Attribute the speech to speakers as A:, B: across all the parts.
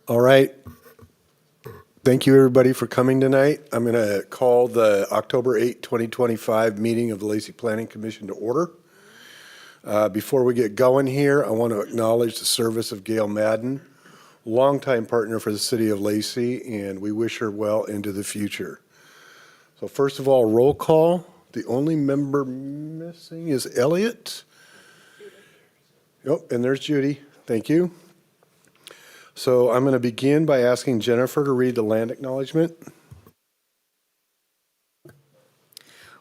A: All right. Thank you, everybody, for coming tonight. I'm going to call the October 8, 2025 meeting of the Lacey Planning Commission to order. Before we get going here, I want to acknowledge the service of Gail Madden, longtime partner for the city of Lacey, and we wish her well into the future. So first of all, roll call. The only member missing is Elliot. Oh, and there's Judy. Thank you. So I'm going to begin by asking Jennifer to read the land acknowledgement.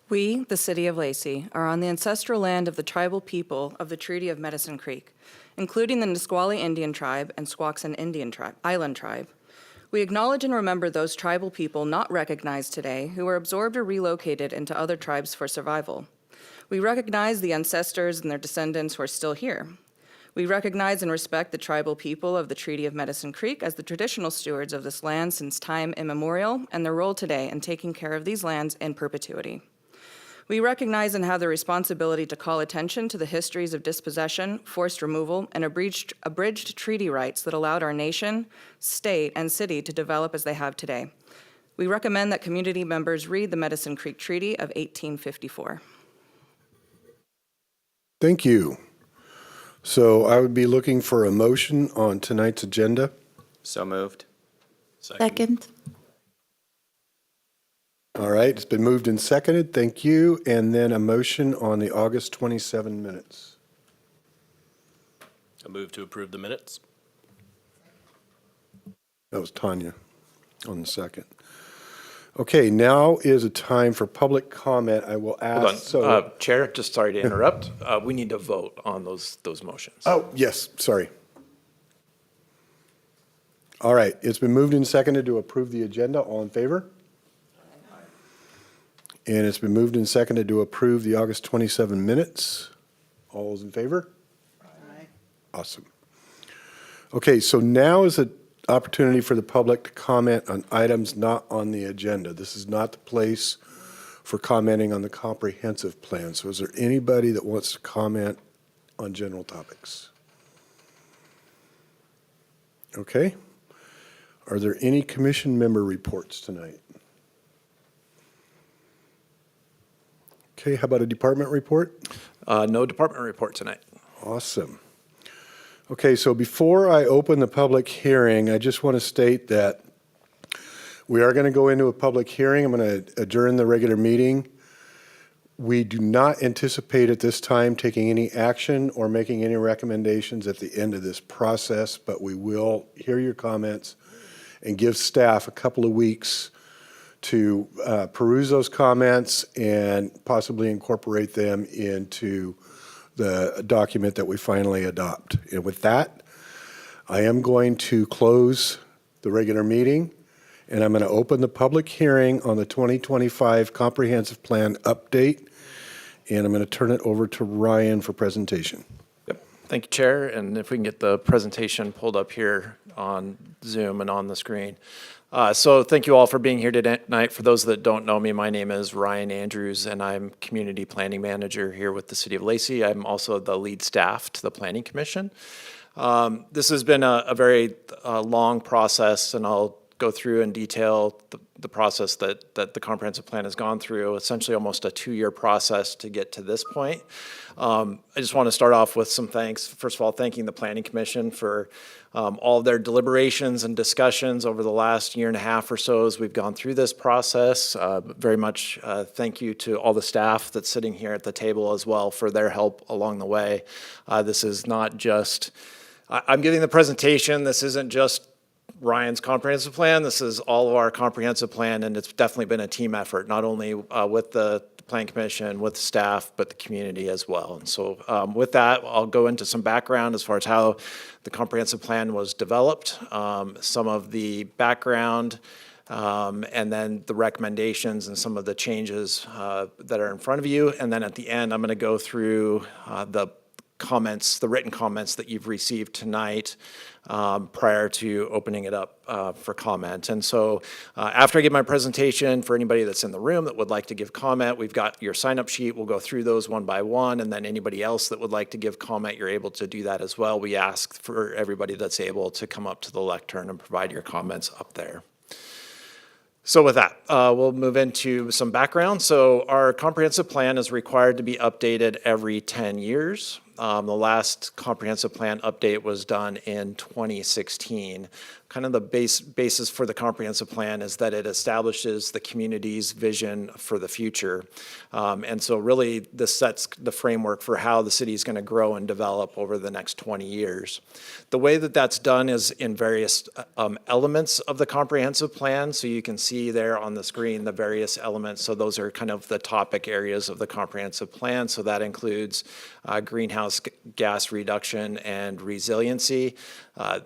B: We, the City of Lacey, are on the ancestral land of the tribal people of the Treaty of Medicine Creek, including the Nisqually Indian Tribe and Squaxin Indian Island Tribe. We acknowledge and remember those tribal people not recognized today who were absorbed or relocated into other tribes for survival. We recognize the ancestors and their descendants who are still here. We recognize and respect the tribal people of the Treaty of Medicine Creek as the traditional stewards of this land since time immemorial and their role today in taking care of these lands in perpetuity. We recognize and have the responsibility to call attention to the histories of dispossession, forced removal, and abridged treaty rights that allowed our nation, state, and city to develop as they have today. We recommend that community members read the Medicine Creek Treaty of 1854.
A: Thank you. So I would be looking for a motion on tonight's agenda.
C: So moved.
D: Second.
A: All right, it's been moved and seconded. Thank you. And then a motion on the August 27 minutes.
E: I move to approve the minutes.
A: That was Tanya on the second. Okay, now is a time for public comment. I will ask.
E: Hold on, Chair, just sorry to interrupt. We need to vote on those motions.
A: Oh, yes, sorry. All right, it's been moved and seconded to approve the agenda. All in favor? And it's been moved and seconded to approve the August 27 minutes. All those in favor?
D: Aye.
A: Awesome. Okay, so now is an opportunity for the public to comment on items not on the agenda. This is not the place for commenting on the comprehensive plan. So is there anybody that wants to comment on general topics? Okay. Are there any commission member reports tonight? Okay, how about a department report?
E: No department report tonight.
A: Awesome. Okay, so before I open the public hearing, I just want to state that we are going to go into a public hearing. I'm going to adjourn the regular meeting. We do not anticipate at this time taking any action or making any recommendations at the end of this process, but we will hear your comments and give staff a couple of weeks to peruse those comments and possibly incorporate them into the document that we finally adopt. And with that, I am going to close the regular meeting, and I'm going to open the public hearing on the 2025 Comprehensive Plan update, and I'm going to turn it over to Ryan for presentation.
E: Yep. Thank you, Chair. And if we can get the presentation pulled up here on Zoom and on the screen. So thank you all for being here tonight. For those that don't know me, my name is Ryan Andrews, and I'm Community Planning Manager here with the City of Lacey. I'm also the lead staff to the Planning Commission. This has been a very long process, and I'll go through in detail the process that the comprehensive plan has gone through, essentially almost a 2-year process to get to this point. I just want to start off with some thanks. First of all, thanking the Planning Commission for all of their deliberations and discussions over the last year and a half or so as we've gone through this process. Very much thank you to all the staff that's sitting here at the table as well for their help along the way. This is not just, I'm giving the presentation, this isn't just Ryan's comprehensive plan. This is all of our comprehensive plan, and it's definitely been a team effort, not only with the Plan Commission, with staff, but the community as well. And so with that, I'll go into some background as far as how the comprehensive plan was developed, some of the background, and then the recommendations and some of the changes that are in front of you. And then at the end, I'm going to go through the comments, the written comments that you've received tonight prior to opening it up for comment. And so after I give my presentation, for anybody that's in the room that would like to give comment, we've got your sign-up sheet. We'll go through those one by one, and then anybody else that would like to give comment, you're able to do that as well. We ask for everybody that's able to come up to the lectern and provide your comments up there. So with that, we'll move into some background. So our comprehensive plan is required to be updated every 10 years. The last comprehensive plan update was done in 2016. Kind of the basis for the comprehensive plan is that it establishes the community's vision for the future. And so really this sets the framework for how the city is going to grow and develop over the next 20 years. The way that that's done is in various elements of the comprehensive plan. So you can see there on the screen the various elements. So those are kind of the topic areas of the comprehensive plan. So that includes greenhouse gas reduction and resiliency.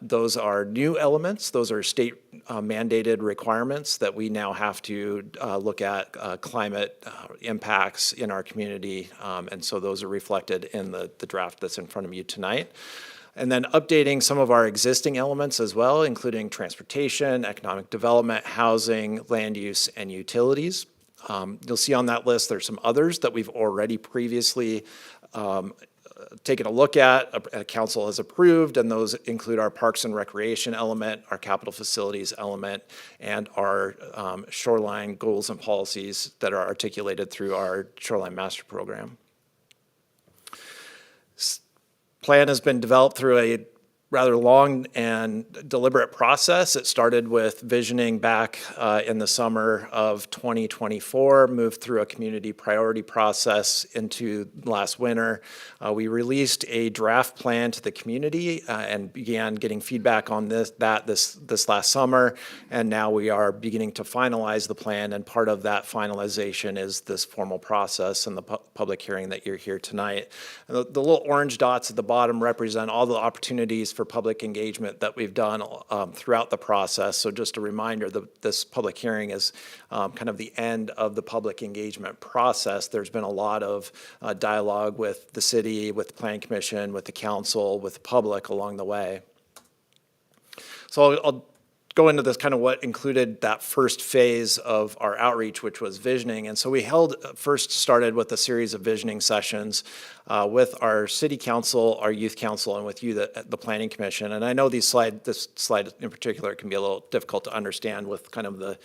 E: Those are new elements. Those are state mandated requirements that we now have to look at climate impacts in our community. And so those are reflected in the draft that's in front of you tonight. And then updating some of our existing elements as well, including transportation, economic development, housing, land use, and utilities. You'll see on that list there's some others that we've already previously taken a look at, council has approved, and those include our parks and recreation element, our capital facilities element, and our shoreline goals and policies that are articulated through our shoreline master program. Plan has been developed through a rather long and deliberate process. It started with visioning back in the summer of 2024, moved through a community priority process into last winter. We released a draft plan to the community and began getting feedback on this last summer, and now we are beginning to finalize the plan, and part of that finalization is this formal process and the public hearing that you're here tonight. And the little orange dots at the bottom represent all the opportunities for public engagement that we've done throughout the process. So just a reminder that this public hearing is kind of the end of the public engagement process. There's been a lot of dialogue with the city, with the Planning Commission, with the council, with the public along the way. So I'll go into this kind of what included that first phase of our outreach, which was visioning. And so we first started with a series of visioning sessions with our city council, our youth council, and with you, the Planning Commission. And I know this slide in particular can be a little difficult to understand with kind of the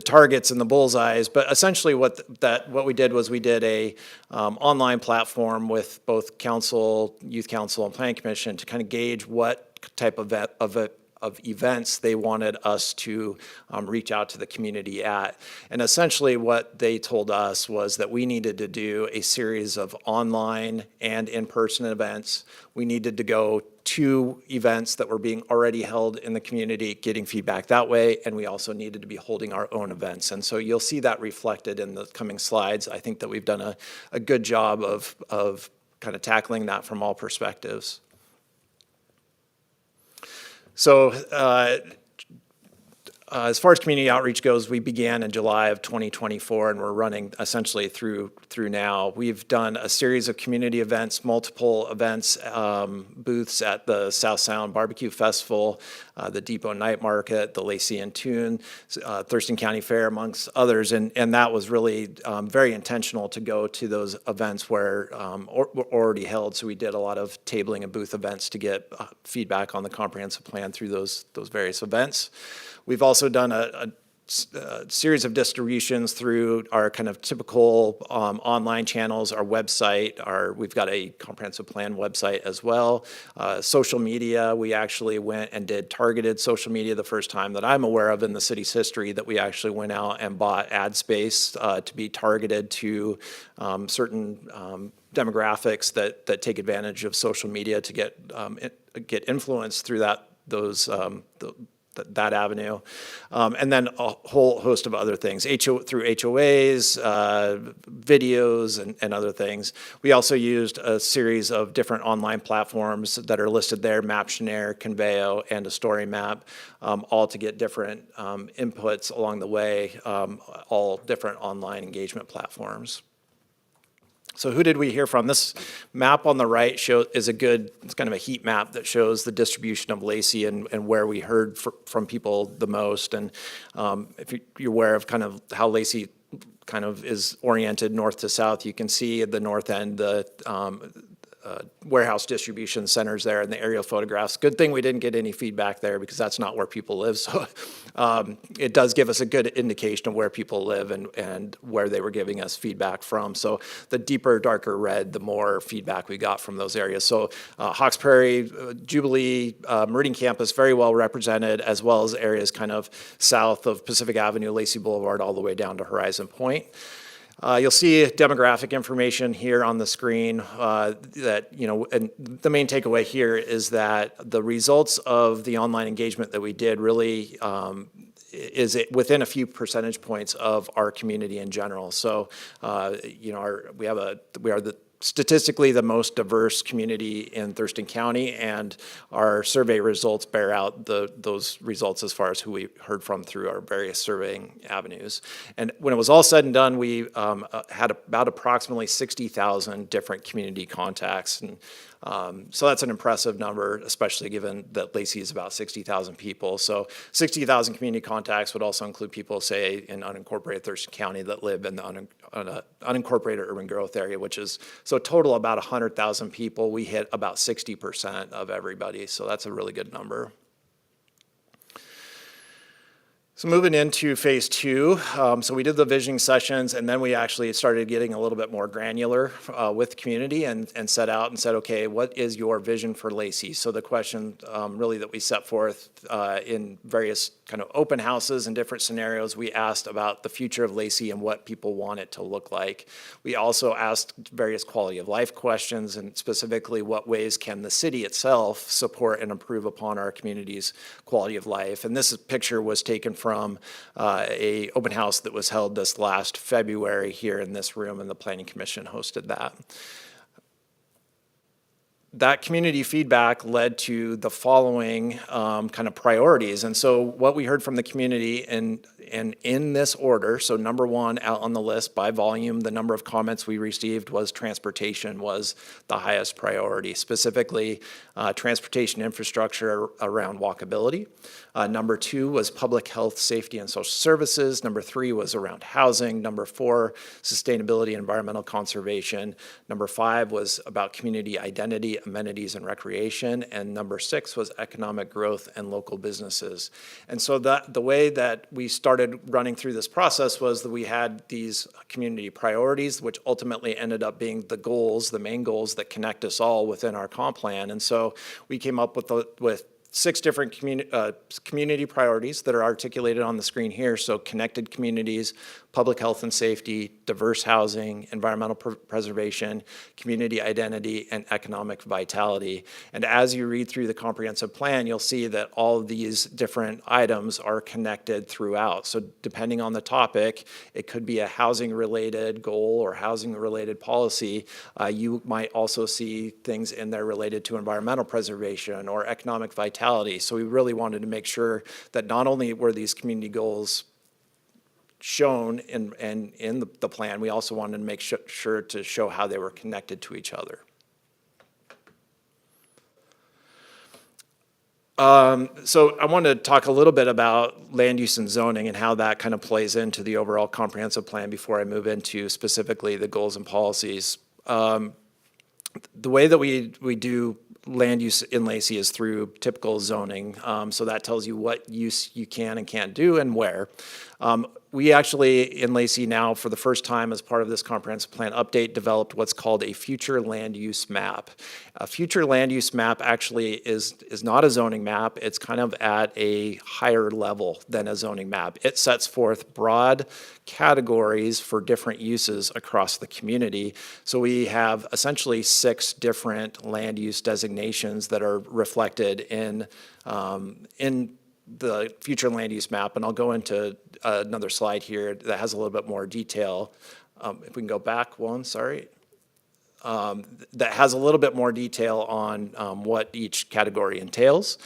E: targets and the bullseyes, but essentially what we did was we did a online platform with both council, youth council, and Planning Commission to kind of gauge what type of events they wanted us to reach out to the community at. And essentially what they told us was that we needed to do a series of online and in-person events. We needed to go to events that were being already held in the community, getting feedback that way, and we also needed to be holding our own events. And so you'll see that reflected in the coming slides. I think that we've done a good job of kind of tackling that from all perspectives. So as far as community outreach goes, we began in July of 2024, and we're running essentially through now. We've done a series of community events, multiple events, booths at the South Sound Barbecue Festival, the Depot Night Market, the Lacey and Tune, Thurston County Fair, amongst others. And that was really very intentional to go to those events where were already held. So we did a lot of tabling and booth events to get feedback on the comprehensive plan through those various events. We've also done a series of distributions through our kind of typical online channels, our website, we've got a comprehensive plan website as well. Social media, we actually went and did targeted social media the first time that I'm aware of in the city's history, that we actually went out and bought ad space to be targeted to certain demographics that take advantage of social media to get influence through that avenue, and then a whole host of other things, through HOAs, videos, and other things. We also used a series of different online platforms that are listed there, Maptionaire, Conveo, and a story map, all to get different inputs along the way, all different online engagement platforms. So who did we hear from? This map on the right it's kind of a heat map that shows the distribution of Lacey and where we heard from people the most. And if you're aware of kind of how Lacey kind of is oriented north to south, you can see at the north end the warehouse distribution centers there and the aerial photographs. Good thing we didn't get any feedback there because that's not where people live. So it does give us a good indication of where people live and where they were giving us feedback from. So the deeper, darker red, the more feedback we got from those areas. So Hawks Prairie, Jubilee, Meridian Campus, very well represented, as well as areas kind of south of Pacific Avenue, Lacey Boulevard, all the way down to Horizon Point. You'll see demographic information here on the screen that, and the main takeaway here is that the results of the online engagement that we did really is within a few percentage points of our community in general. So, we are statistically the most diverse community in Thurston County, and our survey results bear out those results as far as who we heard from through our various surveying avenues. And when it was all said and done, we had about approximately 60,000 different community contacts. And so that's an impressive number, especially given that Lacey is about 60,000 people. So 60,000 community contacts would also include people, say, in unincorporated Thurston County that live in the unincorporated urban growth area, which is, so total about 100,000 people. We hit about 60% of everybody, so that's a really good number. So moving into phase two, so we did the visioning sessions, and then we actually started getting a little bit more granular with the community and set out and said, okay, what is your vision for Lacey? So the question really that we set forth in various kind of open houses and different scenarios, we asked about the future of Lacey and what people want it to look like. We also asked various quality of life questions, and specifically what ways can the city itself support and improve upon our community's quality of life. And this picture was taken from a open house that was held this last February here in this room, and the Planning Commission hosted that. That community feedback led to the following kind of priorities. And so what we heard from the community and in this order, so number one out on the list by volume, the number of comments we received was transportation was the highest priority, specifically transportation infrastructure around walkability. Number two was public health, safety, and social services. Number three was around housing. Number four, sustainability and environmental conservation. Number five was about community identity, amenities, and recreation. And number six was economic growth and local businesses. And so the way that we started running through this process was that we had these community priorities, which ultimately ended up being the goals, the main goals that connect us all within our comp plan. And so we came up with 6 different community priorities that are articulated on the screen here. So connected communities, public health and safety, diverse housing, environmental preservation, community identity, and economic vitality. And as you read through the comprehensive plan, you'll see that all of these different items are connected throughout. So depending on the topic, it could be a housing-related goal or housing-related policy. You might also see things in there related to environmental preservation or economic vitality. So we really wanted to make sure that not only were these community goals shown in the plan, we also wanted to make sure to show how they were connected to each other. So I want to talk a little bit about land use and zoning and how that kind of plays into the overall comprehensive plan before I move into specifically the goals and policies. The way that we do land use in Lacey is through typical zoning. So that tells you what use you can and can't do and where. We actually, in Lacey now, for the first time as part of this comprehensive plan update, developed what's called a future land use map. A future land use map actually is not a zoning map. It's kind of at a higher level than a zoning map. It sets forth broad categories for different uses across the community. So we have essentially 6 different land use designations that are reflected in the future land use map, and I'll go into another slide here that has a little bit more detail. If we can go back one, sorry. That has a little bit more detail on what each category entails.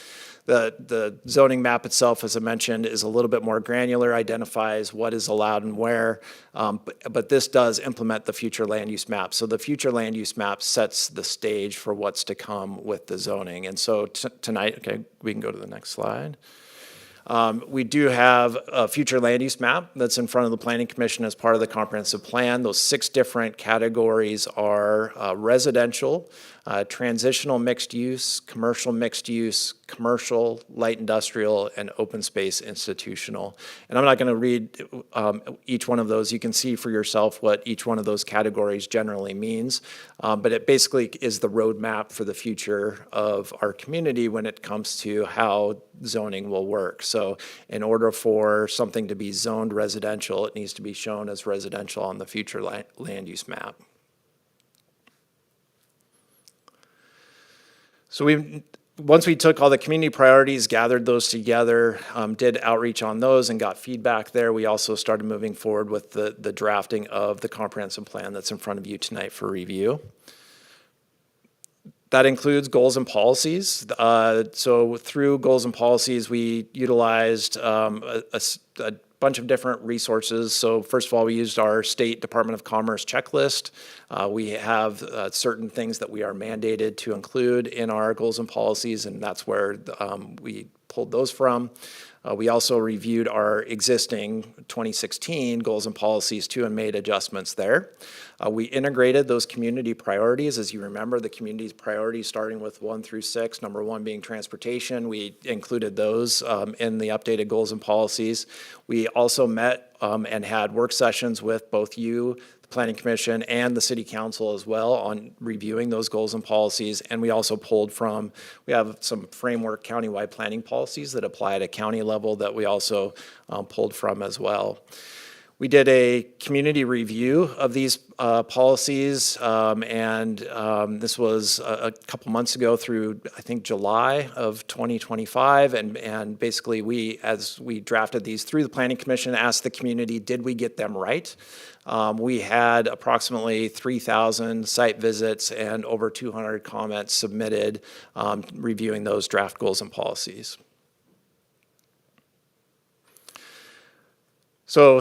E: The zoning map itself, as I mentioned, is a little bit more granular, identifies what is allowed and where, but this does implement the future land use map. So the future land use map sets the stage for what's to come with the zoning. And so tonight, okay, we can go to the next slide. We do have a future land use map that's in front of the Planning Commission as part of the comprehensive plan. Those 6 different categories are residential, transitional mixed use, commercial mixed use, commercial, light industrial, and open space institutional. And I'm not going to read each one of those. You can see for yourself what each one of those categories generally means. But it basically is the roadmap for the future of our community when it comes to how zoning will work. So in order for something to be zoned residential, it needs to be shown as residential on the future land use map. So once we took all the community priorities, gathered those together, did outreach on those and got feedback there, we also started moving forward with the drafting of the comprehensive plan that's in front of you tonight for review. That includes goals and policies. So through goals and policies, we utilized a bunch of different resources. So first of all, we used our State Department of Commerce checklist. We have certain things that we are mandated to include in our goals and policies, and that's where we pulled those from. We also reviewed our existing 2016 goals and policies too and made adjustments there. We integrated those community priorities. As you remember, the community's priorities starting with 1 through 6, number 1 being transportation. We included those in the updated goals and policies. We also met and had work sessions with both you, the Planning Commission, and the City Council as well on reviewing those goals and policies. And we also we have some framework countywide planning policies that apply at a county level that we also pulled from as well. We did a community review of these policies, and this was a couple months ago through, I think, July of 2025. And basically, as we drafted these through the Planning Commission, asked the community, did we get them right? We had approximately 3,000 site visits and over 200 comments submitted reviewing those draft goals and policies. So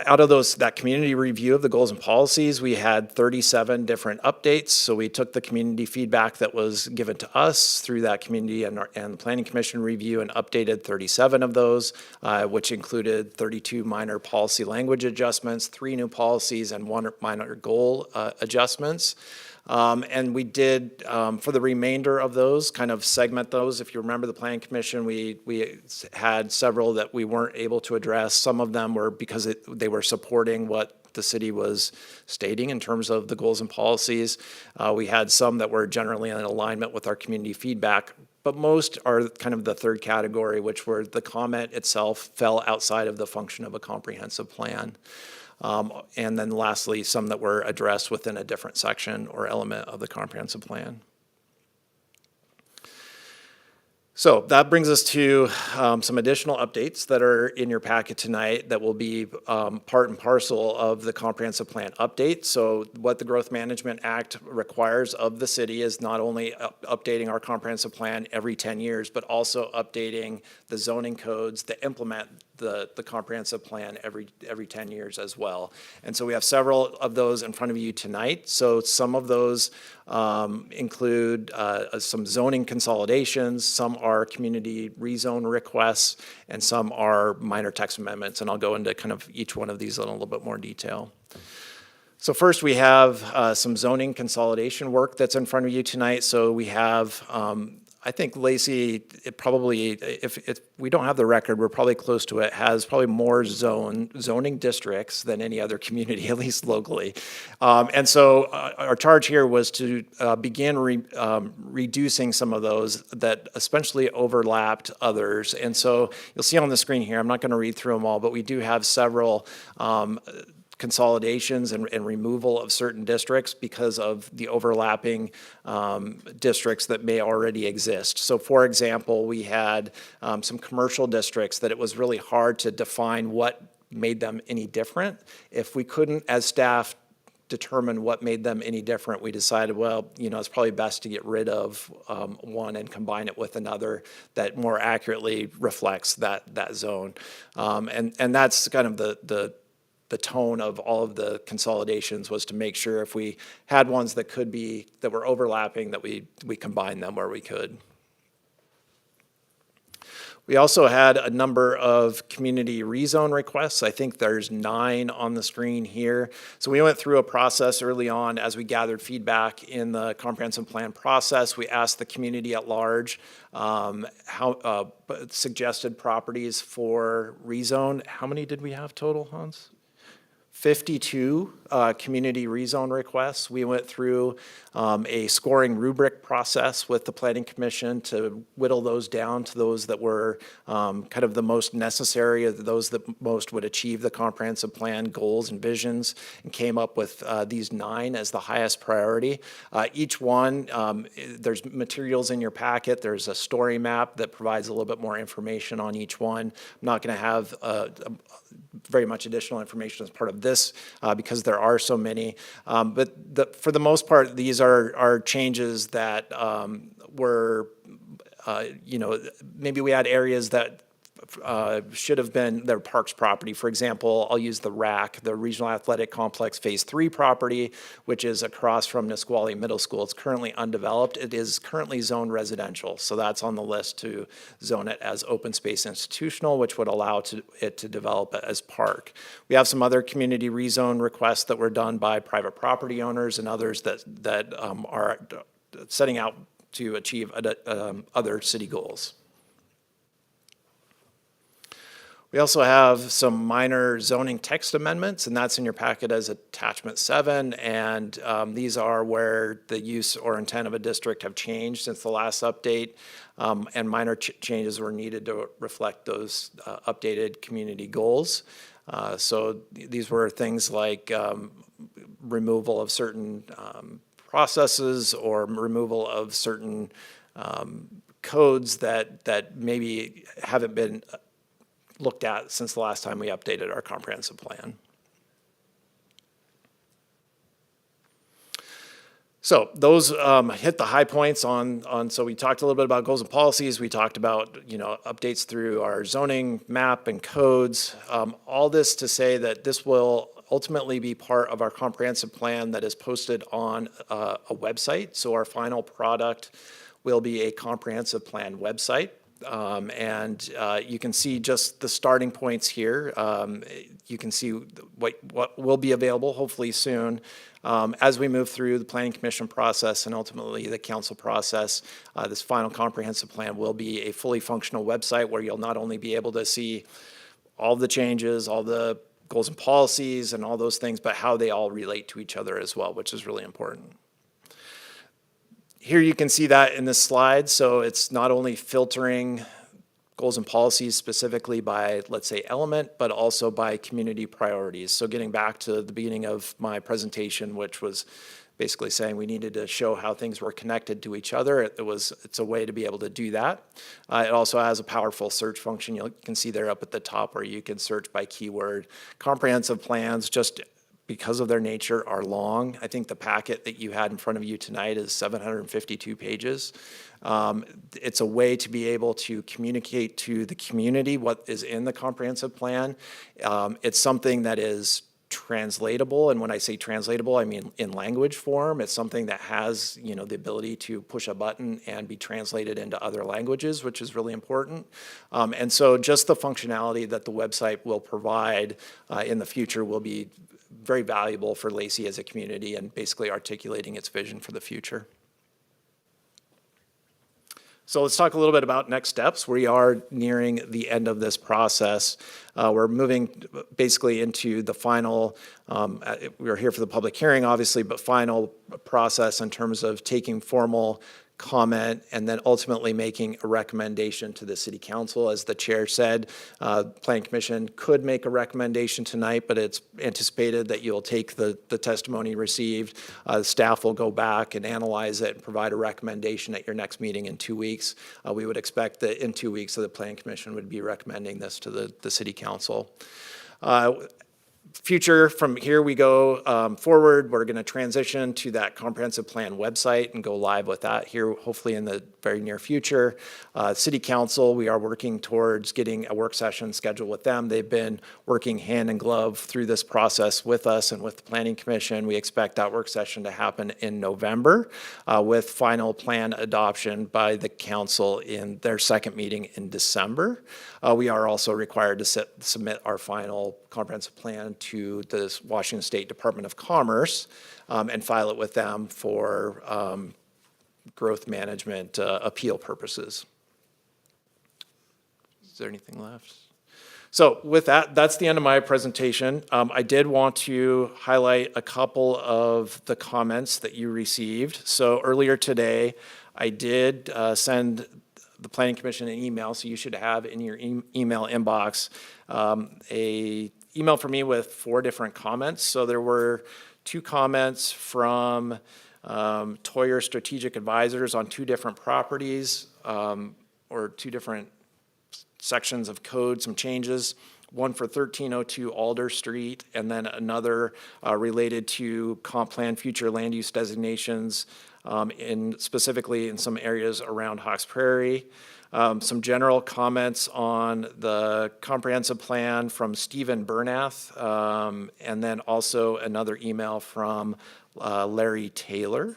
E: out of that community review of the goals and policies, we had 37 different updates. So we took the community feedback that was given to us through that community and the Planning Commission review and updated 37 of those, which included 32 minor policy language adjustments, 3 new policies, and 1 minor goal adjustments. And we did, for the remainder of those, kind of segment those. If you remember the Planning Commission, we had several that we weren't able to address. Some of them were because they were supporting what the city was stating in terms of the goals and policies. We had some that were generally in alignment with our community feedback, but most are kind of the third category, which were the comment itself fell outside of the function of a comprehensive plan. And then lastly, some that were addressed within a different section or element of the comprehensive plan. So that brings us to some additional updates that are in your packet tonight that will be part and parcel of the comprehensive plan update. So what the Growth Management Act requires of the city is not only updating our comprehensive plan every 10 years, but also updating the zoning codes that implement the comprehensive plan every 10 years as well. And so we have several of those in front of you tonight. So some of those include some zoning consolidations, some are community rezone requests, and some are minor text amendments. And I'll go into kind of each one of these in a little bit more detail. So first we have some zoning consolidation work that's in front of you tonight. So we have I think Lacey, it probably, if we don't have the record, we're probably close to it, has probably more zoning districts than any other community, at least locally. And so our charge here was to begin reducing some of those that especially overlapped others. And so you'll see on the screen here, I'm not going to read through them all, but we do have several consolidations and removal of certain districts because of the overlapping districts that may already exist. So for example, we had some commercial districts that it was really hard to define what made them any different. If we couldn't, as staff, determine what made them any different, we decided, well, it's probably best to get rid of one and combine it with another that more accurately reflects that zone. And that's kind of the tone of all of the consolidations, was to make sure if we had ones that were overlapping, that we combine them where we could. We also had a number of community rezone requests. I think there's 9 on the screen here. So we went through a process early on as we gathered feedback in the comprehensive plan process. We asked the community at large how suggested properties for rezone. How many did we have total, Hans? 52 community rezone requests. We went through a scoring rubric process with the Planning Commission to whittle those down to those that were kind of the most necessary, those that most would achieve the comprehensive plan goals and visions, and came up with these 9 as the highest priority. Each one, there's materials in your packet. There's a story map that provides a little bit more information on each one. I'm not going to have very much additional information as part of this because there are so many. But for the most part, these are changes that were, maybe we had areas that should have been their parks property. For example, I'll use the RAC, the Regional Athletic Complex Phase 3 property, which is across from Nisqually Middle School. It's currently undeveloped. It is currently zoned residential, so that's on the list to zone it as open space institutional, which would allow it to develop as park. We have some other community rezone requests that were done by private property owners and others that are setting out to achieve other city goals. We also have some minor zoning text amendments, and that's in your packet as attachment 7. And these are where the use or intent of a district have changed since the last update, and minor changes were needed to reflect those updated community goals. So these were things like removal of certain processes or removal of certain codes that maybe haven't been looked at since the last time we updated our comprehensive plan. So those hit the high points on, so we talked a little bit about goals and policies. We talked about, updates through our zoning map and codes. All this to say that this will ultimately be part of our comprehensive plan that is posted on a website. So our final product will be a comprehensive plan website. And you can see just the starting points here. You can see what will be available hopefully soon. As we move through the Planning Commission process and ultimately the council process, this final comprehensive plan will be a fully functional website where you'll not only be able to see all the changes, all the goals and policies and all those things, but how they all relate to each other as well, which is really important. Here you can see that in this slide. So it's not only filtering goals and policies specifically by, let's say, element, but also by community priorities. So getting back to the beginning of my presentation, which was basically saying we needed to show how things were connected to each other. It's a way to be able to do that. It also has a powerful search function. You can see there up at the top where you can search by keyword. Comprehensive plans, just because of their nature, are long. I think the packet that you had in front of you tonight is 752 pages. It's a way to be able to communicate to the community what is in the comprehensive plan. It's something that is translatable, and when I say translatable, I mean in language form. It's something that has, the ability to push a button and be translated into other languages, which is really important. And so just the functionality that the website will provide in the future will be very valuable for Lacey as a community and basically articulating its vision for the future. So let's talk a little bit about next steps. We are nearing the end of this process. We're moving basically into the final, we're here for the public hearing, obviously, but final process in terms of taking formal comment and then ultimately making a recommendation to the city council. As the chair said, Planning Commission could make a recommendation tonight, but it's anticipated that you'll take the testimony received. Staff will go back and analyze it and provide a recommendation at your next meeting in 2 weeks. We would expect that in 2 weeks, the Planning Commission would be recommending this to the city council. future, from here we go forward, we're going to transition to that comprehensive plan website and go live with that here, hopefully in the very near future. City Council, we are working towards getting a work session scheduled with them. They've been working hand in glove through this process with us and with the Planning Commission. We expect that work session to happen in November with final plan adoption by the council in their second meeting in December. We are also required to submit our final comprehensive plan to the Washington State Department of Commerce and file it with them for growth management appeal purposes. Is there anything left? So with that, that's the end of my presentation. I did want to highlight a couple of the comments that you received. So earlier today, I did send the Planning Commission an email, so you should have in your email inbox a email from me with 4 different comments. So there were 2 comments from Toyer Strategic Advisors on 2 different properties or 2 different sections of code, some changes. One for 1302 Alder Street, and then another related to comp plan future land use designations specifically in some areas around Hawks Prairie. Some general comments on the comprehensive plan from Stephen Bernath, and then also another email from Larry Taylor.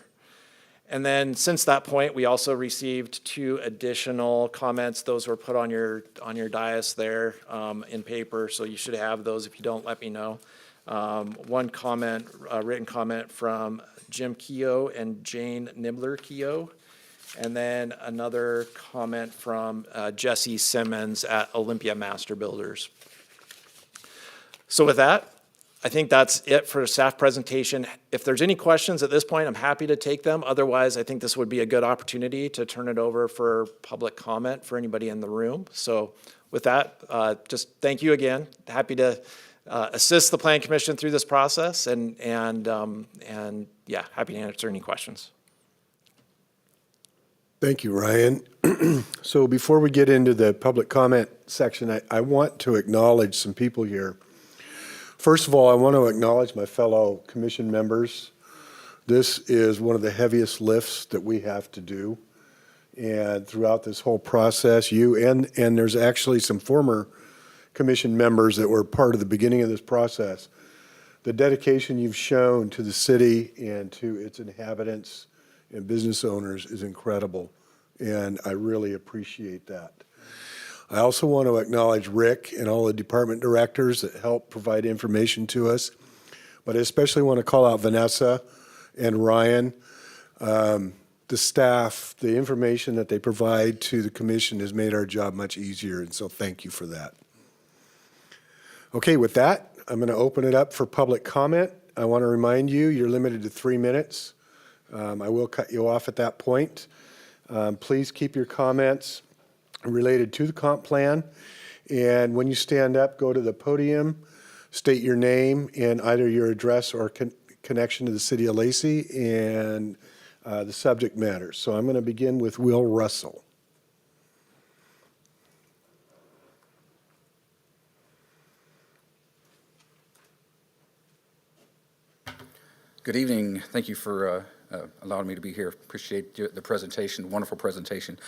E: And then since that point, we also received 2 additional comments. Those were put on your dais there in paper, so you should have those. If you don't, let me know. One comment, a written comment from Jim Keogh and Jane Nibbler-Keogh. And then another comment from Jesse Simmons at Olympia Master Builders. So with that, I think that's it for a staff presentation. If there's any questions at this point, I'm happy to take them. Otherwise, I think this would be a good opportunity to turn it over for public comment for anybody in the room. So with that, just thank you again. Happy to assist the Planning Commission through this process, and yeah, happy to answer any questions.
A: Thank you, Ryan. So before we get into the public comment section, I want to acknowledge some people here. First of all, I want to acknowledge my fellow commission members. This is one of the heaviest lifts that we have to do. And throughout this whole process, you and there's actually some former commission members that were part of the beginning of this process. The dedication you've shown to the city and to its inhabitants and business owners is incredible, and I really appreciate that. I also want to acknowledge Rick and all the department directors that help provide information to us, but I especially want to call out Vanessa and Ryan. The staff, the information that they provide to the commission has made our job much easier, and so thank you for that. Okay, with that, I'm going to open it up for public comment. I want to remind you, you're limited to 3 minutes. I will cut you off at that point. Please keep your comments related to the comp plan. And when you stand up, go to the podium, state your name and either your address or connection to the city of Lacey and the subject matter. So I'm going to begin with Will Russell.
C: Good evening. Thank you for allowing me to be here. Appreciate the presentation, wonderful presentation.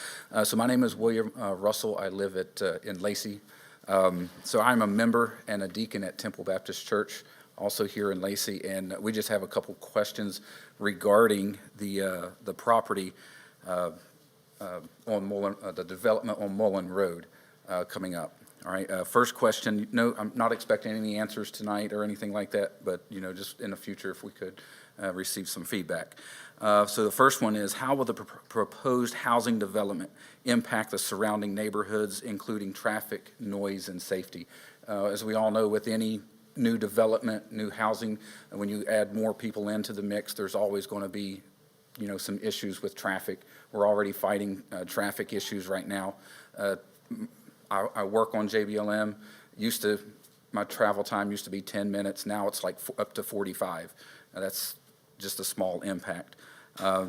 C: So my name is William Russell. I live in Lacey. So I'm a member and a deacon at Temple Baptist Church, also here in Lacey, and we just have a couple questions regarding the property on Mullen, the development on Mullen Road coming up. All right, first question, no, I'm not expecting any answers tonight or anything like that, but, you know, just in the future if we could receive some feedback. So the first one is, how will the proposed housing development impact the surrounding neighborhoods, including traffic, noise, and safety? As we all know, with any new development, new housing, when you add more people into the mix, there's always going to be, you know, some issues with traffic. We're already fighting traffic issues right now. I work on JBLM. My travel time used to be 10 minutes. Now it's like up to 45. That's just a small impact.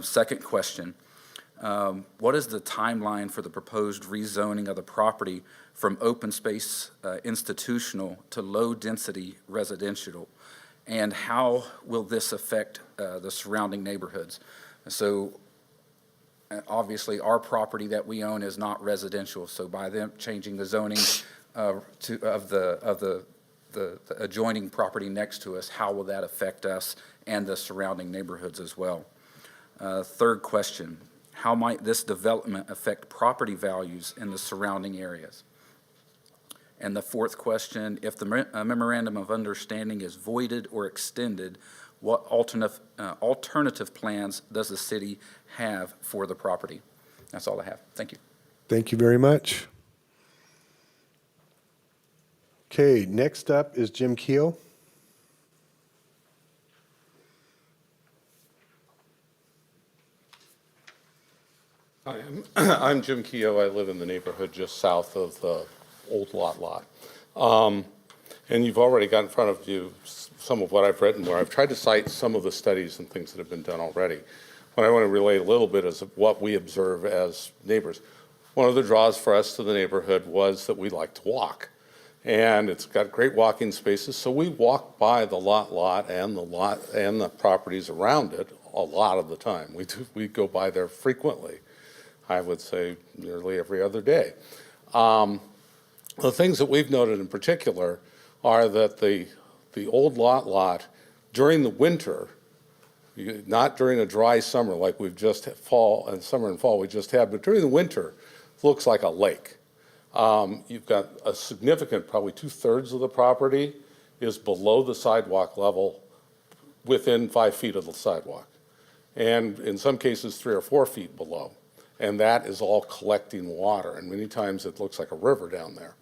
C: Second question, What is the timeline for the proposed rezoning of the property from open space institutional to low-density residential? And how will this affect the surrounding neighborhoods? So obviously, our property that we own is not residential, so by them changing the zoning of the adjoining property next to us, how will that affect us and the surrounding neighborhoods as well? Third question, how might this development affect property values in the surrounding areas? And the fourth question, if the memorandum of understanding is voided or extended, what alternative plans does the city have for the property? That's all I have. Thank you.
A: Thank you very much. Okay, next up is Jim Keel.
F: Hi, I'm Jim Keogh. I live in the neighborhood just south of the old lot. And you've already got in front of you some of what I've written, where I've tried to cite some of the studies and things that have been done already. What I want to relate a little bit is what we observe as neighbors. One of the draws for us to the neighborhood was that we like to walk. And it's got great walking spaces, so we walk by the lot and the properties around it a lot of the time. We go by there frequently. I would say nearly every other day. The things that we've noted in particular are that the old lot during the winter, not during a dry summer like we've just summer and fall we just had, but during the winter, looks like a lake. You've got a significant, probably 2/3 of the property is below the sidewalk level, within 5 feet of the sidewalk, and in some cases 3 or 4 feet below. And that is all collecting water, and many times it looks like a river down there.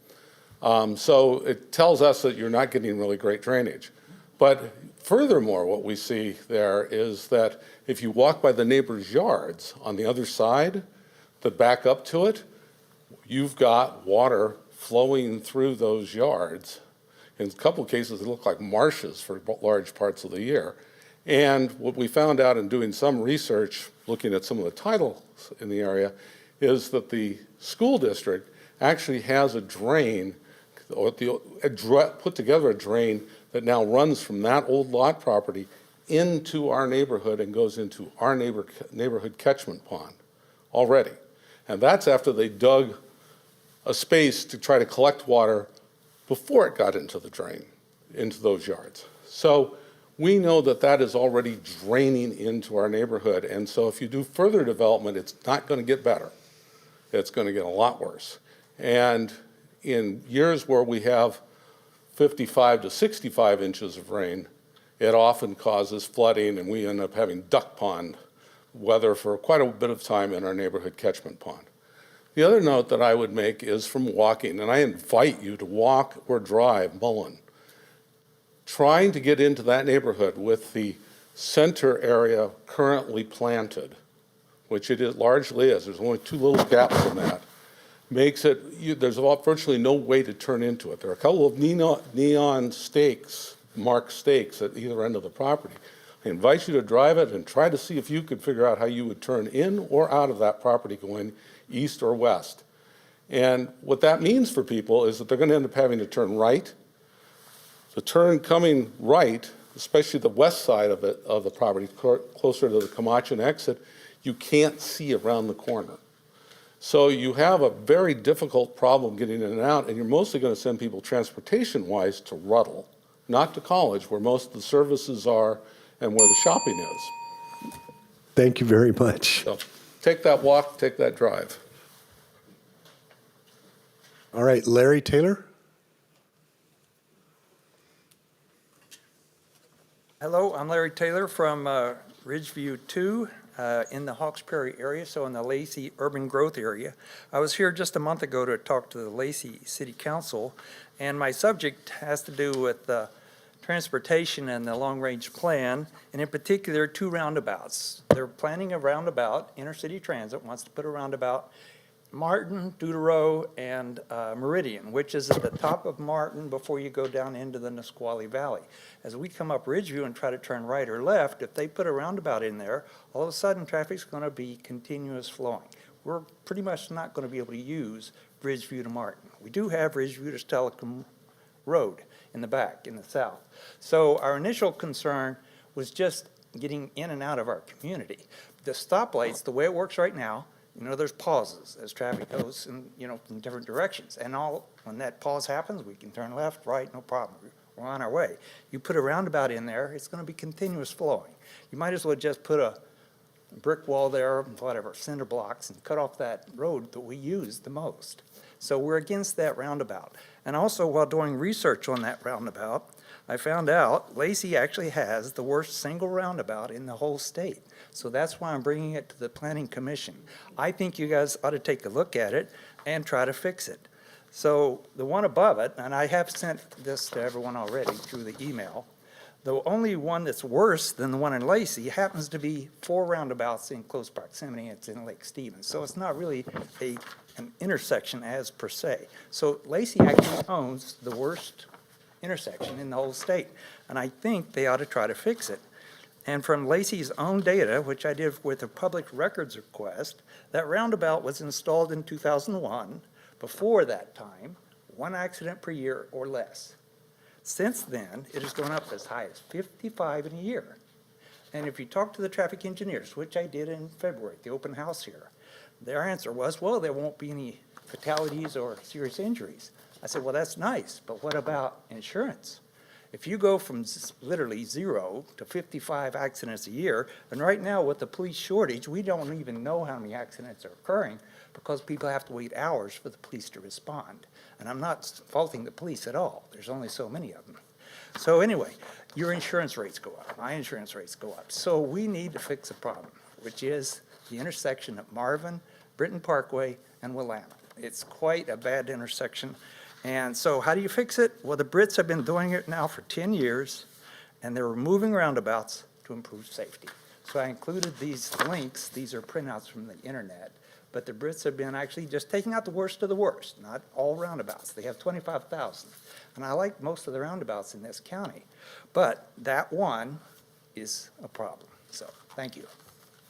F: So it tells us that you're not getting really great drainage. But furthermore, what we see there is that if you walk by the neighbors' yards on the other side that back up to it, you've got water flowing through those yards. In a couple of cases, it look like marshes for large parts of the year. And what we found out in doing some research, looking at some of the titles in the area, is that the school district actually has a drain, put together a drain that now runs from that old lot property into our neighborhood and goes into our neighborhood catchment pond already. And that's after they dug a space to try to collect water before it got into the drain, into those yards. So we know that that is already draining into our neighborhood. And so if you do further development, it's not going to get better. It's going to get a lot worse. And in years where we have 55 to 65 inches of rain, it often causes flooding, and we end up having duck pond weather for quite a bit of time in our neighborhood catchment pond. The other note that I would make is from walking, and I invite you to walk or drive Mullen. Trying to get into that neighborhood with the center area currently planted, which it largely is, there's only 2 little gaps in that, makes it, there's virtually no way to turn into it. There are a couple of neon stakes, marked stakes at either end of the property. I invite you to drive it and try to see if you could figure out how you would turn in or out of that property going east or west. And what that means for people is that they're going to end up having to turn right. The turn coming right, especially the west side of the property, closer to the Camacho exit, you can't see around the corner. So you have a very difficult problem getting in and out, and you're mostly going to send people transportation-wise to Ruddle, not to College, where most of the services are and where the shopping is.
A: Thank you very much.
F: So take that walk, take that drive.
A: All right, Larry Taylor.
G: Hello, I'm Larry Taylor from Ridgeview 2 in the Hawks Prairie area, so in the Lacey urban growth area. I was here just a month ago to talk to the Lacey City Council, and my subject has to do with transportation and the long-range plan, and in particular 2 roundabouts. They're planning a roundabout, Intercity Transit wants to put a roundabout Martin, Deutero, and Meridian, which is at the top of Martin before you go down into the Nisqually Valley. As we come up Ridgeview and try to turn right or left, if they put a roundabout in there, all of a sudden traffic's going to be continuous flowing. We're pretty much not going to be able to use Ridgeview to Martin. We do have Ridgeview to Stelicum Road in the back, in the south. So our initial concern was just getting in and out of our community. The stoplights, the way it works right now, there's pauses as traffic goes in different directions. And when that pause happens, we can turn left, right, no problem. We're on our way. You put a roundabout in there, it's going to be continuous flowing. You might as well just put a brick wall there, whatever, cinder blocks, and cut off that road that we use the most. So we're against that roundabout. And also, while doing research on that roundabout, I found out Lacey actually has the worst single roundabout in the whole state. So that's why I'm bringing it to the Planning Commission. I think you guys ought to take a look at it and try to fix it. So the one above it, and I have sent this to everyone already through the email, the only one that's worse than the one in Lacey happens to be 4 roundabouts in close proximity. It's in Lake Stevens. So it's not really an intersection as per se. So Lacey actually owns the worst intersection in the whole state. And I think they ought to try to fix it. And from Lacey's own data, which I did with a public records request, that roundabout was installed in 2001. Before that time, 1 accident per year or less. Since then, it has gone up as high as 55 in a year. And if you talk to the traffic engineers, which I did in February at the open house here, their answer was, well, there won't be any fatalities or serious injuries. I said, well, that's nice, but what about insurance? If you go from literally 0 to 55 accidents a year, and right now with the police shortage, we don't even know how many accidents are occurring because people have to wait hours for the police to respond. And I'm not faulting the police at all. There's only so many of them. So anyway, your insurance rates go up, my insurance rates go up. So we need to fix a problem, which is the intersection of Marvin, Britton Parkway, and Willamette. It's quite a bad intersection. And so how do you fix it? Well, the Brits have been doing it now for 10 years, and they're removing roundabouts to improve safety. So I included these links. These are printouts from the internet. But the Brits have been actually just taking out the worst of the worst, not all roundabouts. They have 25,000. And I like most of the roundabouts in this county. But that one is a problem. So thank you.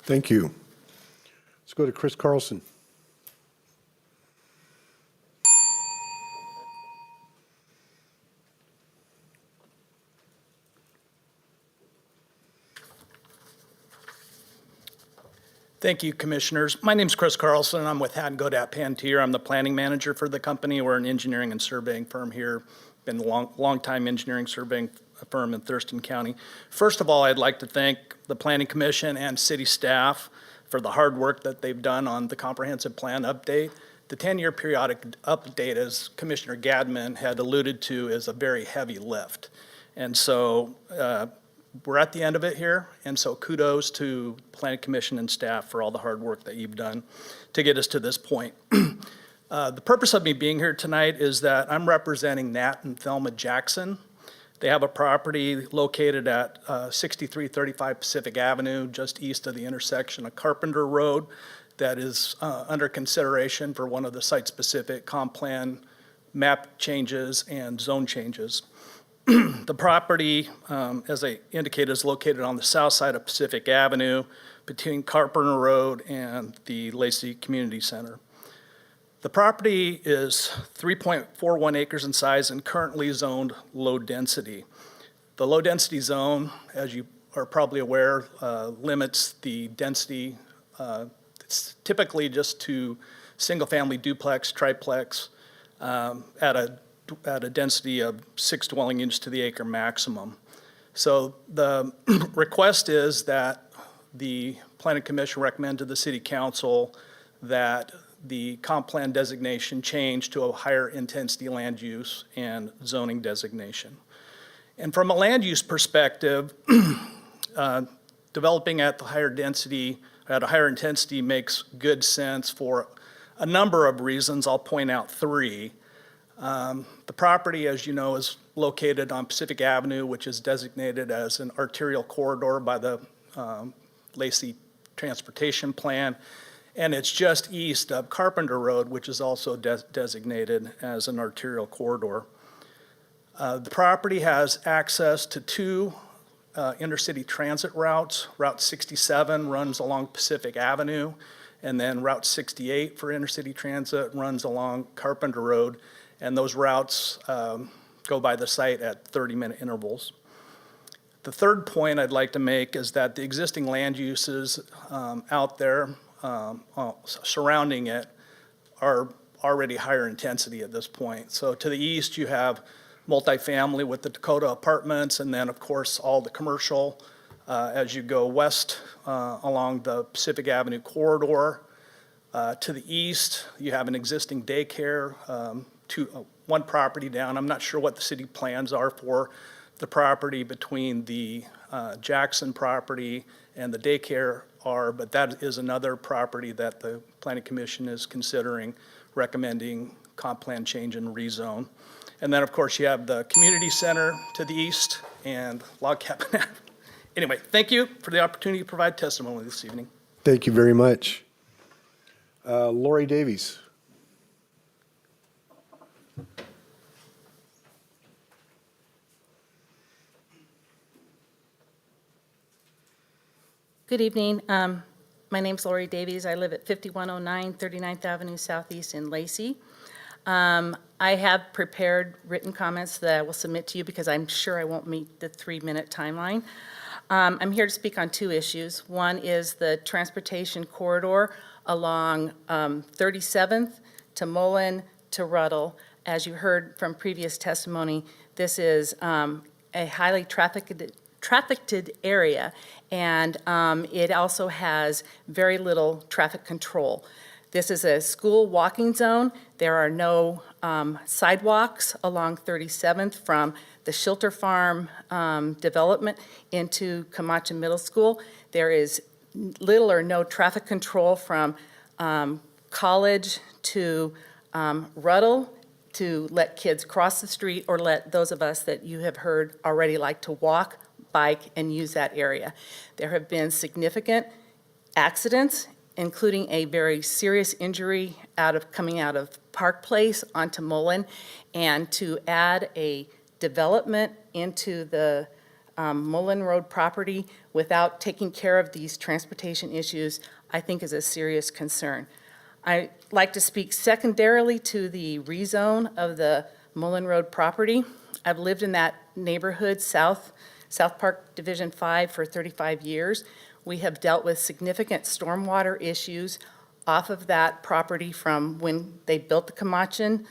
A: Thank you. Let's go to Chris Carlson.
H: Thank you, Commissioners. My name's Chris Carlson, and I'm with Haddon Godat Pantier. I'm the planning manager for the company. We're an engineering and surveying firm here. Been a long-time engineering surveying firm in Thurston County. First of all, I'd like to thank the Planning Commission and city staff for the hard work that they've done on the comprehensive plan update. The 10-year periodic update, as Commissioner Gadman had alluded to, is a very heavy lift. And so we're at the end of it here, and so kudos to Planning Commission and staff for all the hard work that you've done to get us to this point. The purpose of me being here tonight is that I'm representing Nat and Thelma Jackson. They have a property located at 6335 Pacific Avenue, just east of the intersection of Carpenter Road, that is under consideration for one of the site-specific comp plan map changes and zone changes. The property, as I indicated, is located on the south side of Pacific Avenue between Carpenter Road and the Lacey Community Center. The property is 3.41 acres in size and currently zoned low density. The low density zone, as you are probably aware, limits the density. It's typically just to single-family duplex, triplex at a density of 6 dwelling units to the acre maximum. So the request is that the Planning Commission recommend to the City Council that the comp plan designation change to a higher intensity land use and zoning designation. And from a land use perspective, developing at a higher intensity makes good sense for a number of reasons. I'll point out 3. The property, as you know, is located on Pacific Avenue, which is designated as an arterial corridor by the Lacey Transportation Plan. and it's just east of Carpenter Road, which is also designated as an arterial corridor. The property has access to two intercity transit routes. Route 67 runs along Pacific Avenue, and then Route 68 for intercity transit runs along Carpenter Road, and those routes go by the site at 30-minute intervals. The third point I'd like to make is that the existing land uses out there surrounding it are already higher intensity at this point. So to the east, you have multifamily with the Dakota Apartments, and then, of course, all the commercial as you go west along the Pacific Avenue corridor. To the east, you have an existing daycare, one property down. I'm not sure what the city plans are for the property between the Jackson property and the daycare are, but that is another property that the Planning Commission is considering recommending comp plan change and rezone. And then, of course, you have the community center to the east and Log Cabin. Anyway, thank you for the opportunity to provide testimony this evening.
A: Thank you very much. Lori Davies.
D: Good evening. My name's Lori Davies. I live at 5109 39th Avenue Southeast in Lacey. I have prepared written comments that I will submit to you because I'm sure I won't meet the 3-minute timeline. I'm here to speak on two issues. One is the transportation corridor along 37th to Mullen to Ruddle. As you heard from previous testimony, this is a highly trafficked area, and it also has very little traffic control. This is a school walking zone. There are no sidewalks along 37th from the Shilter Farm development into Camacha Middle School. There is little or no traffic control from College to Ruddle to let kids cross the street or let those of us that you have heard already like to walk, bike, and use that area. There have been significant accidents, including a very serious injury coming out of Park Place onto Mullen, and to add a development into the Mullen Road property without taking care of these transportation issues, I think is a serious concern. I like to speak secondarily to the rezone of the Mullen Road property. I've lived in that neighborhood, South Park Division 5, for 35 years. We have dealt with significant stormwater issues off of that property from when they built the Camachan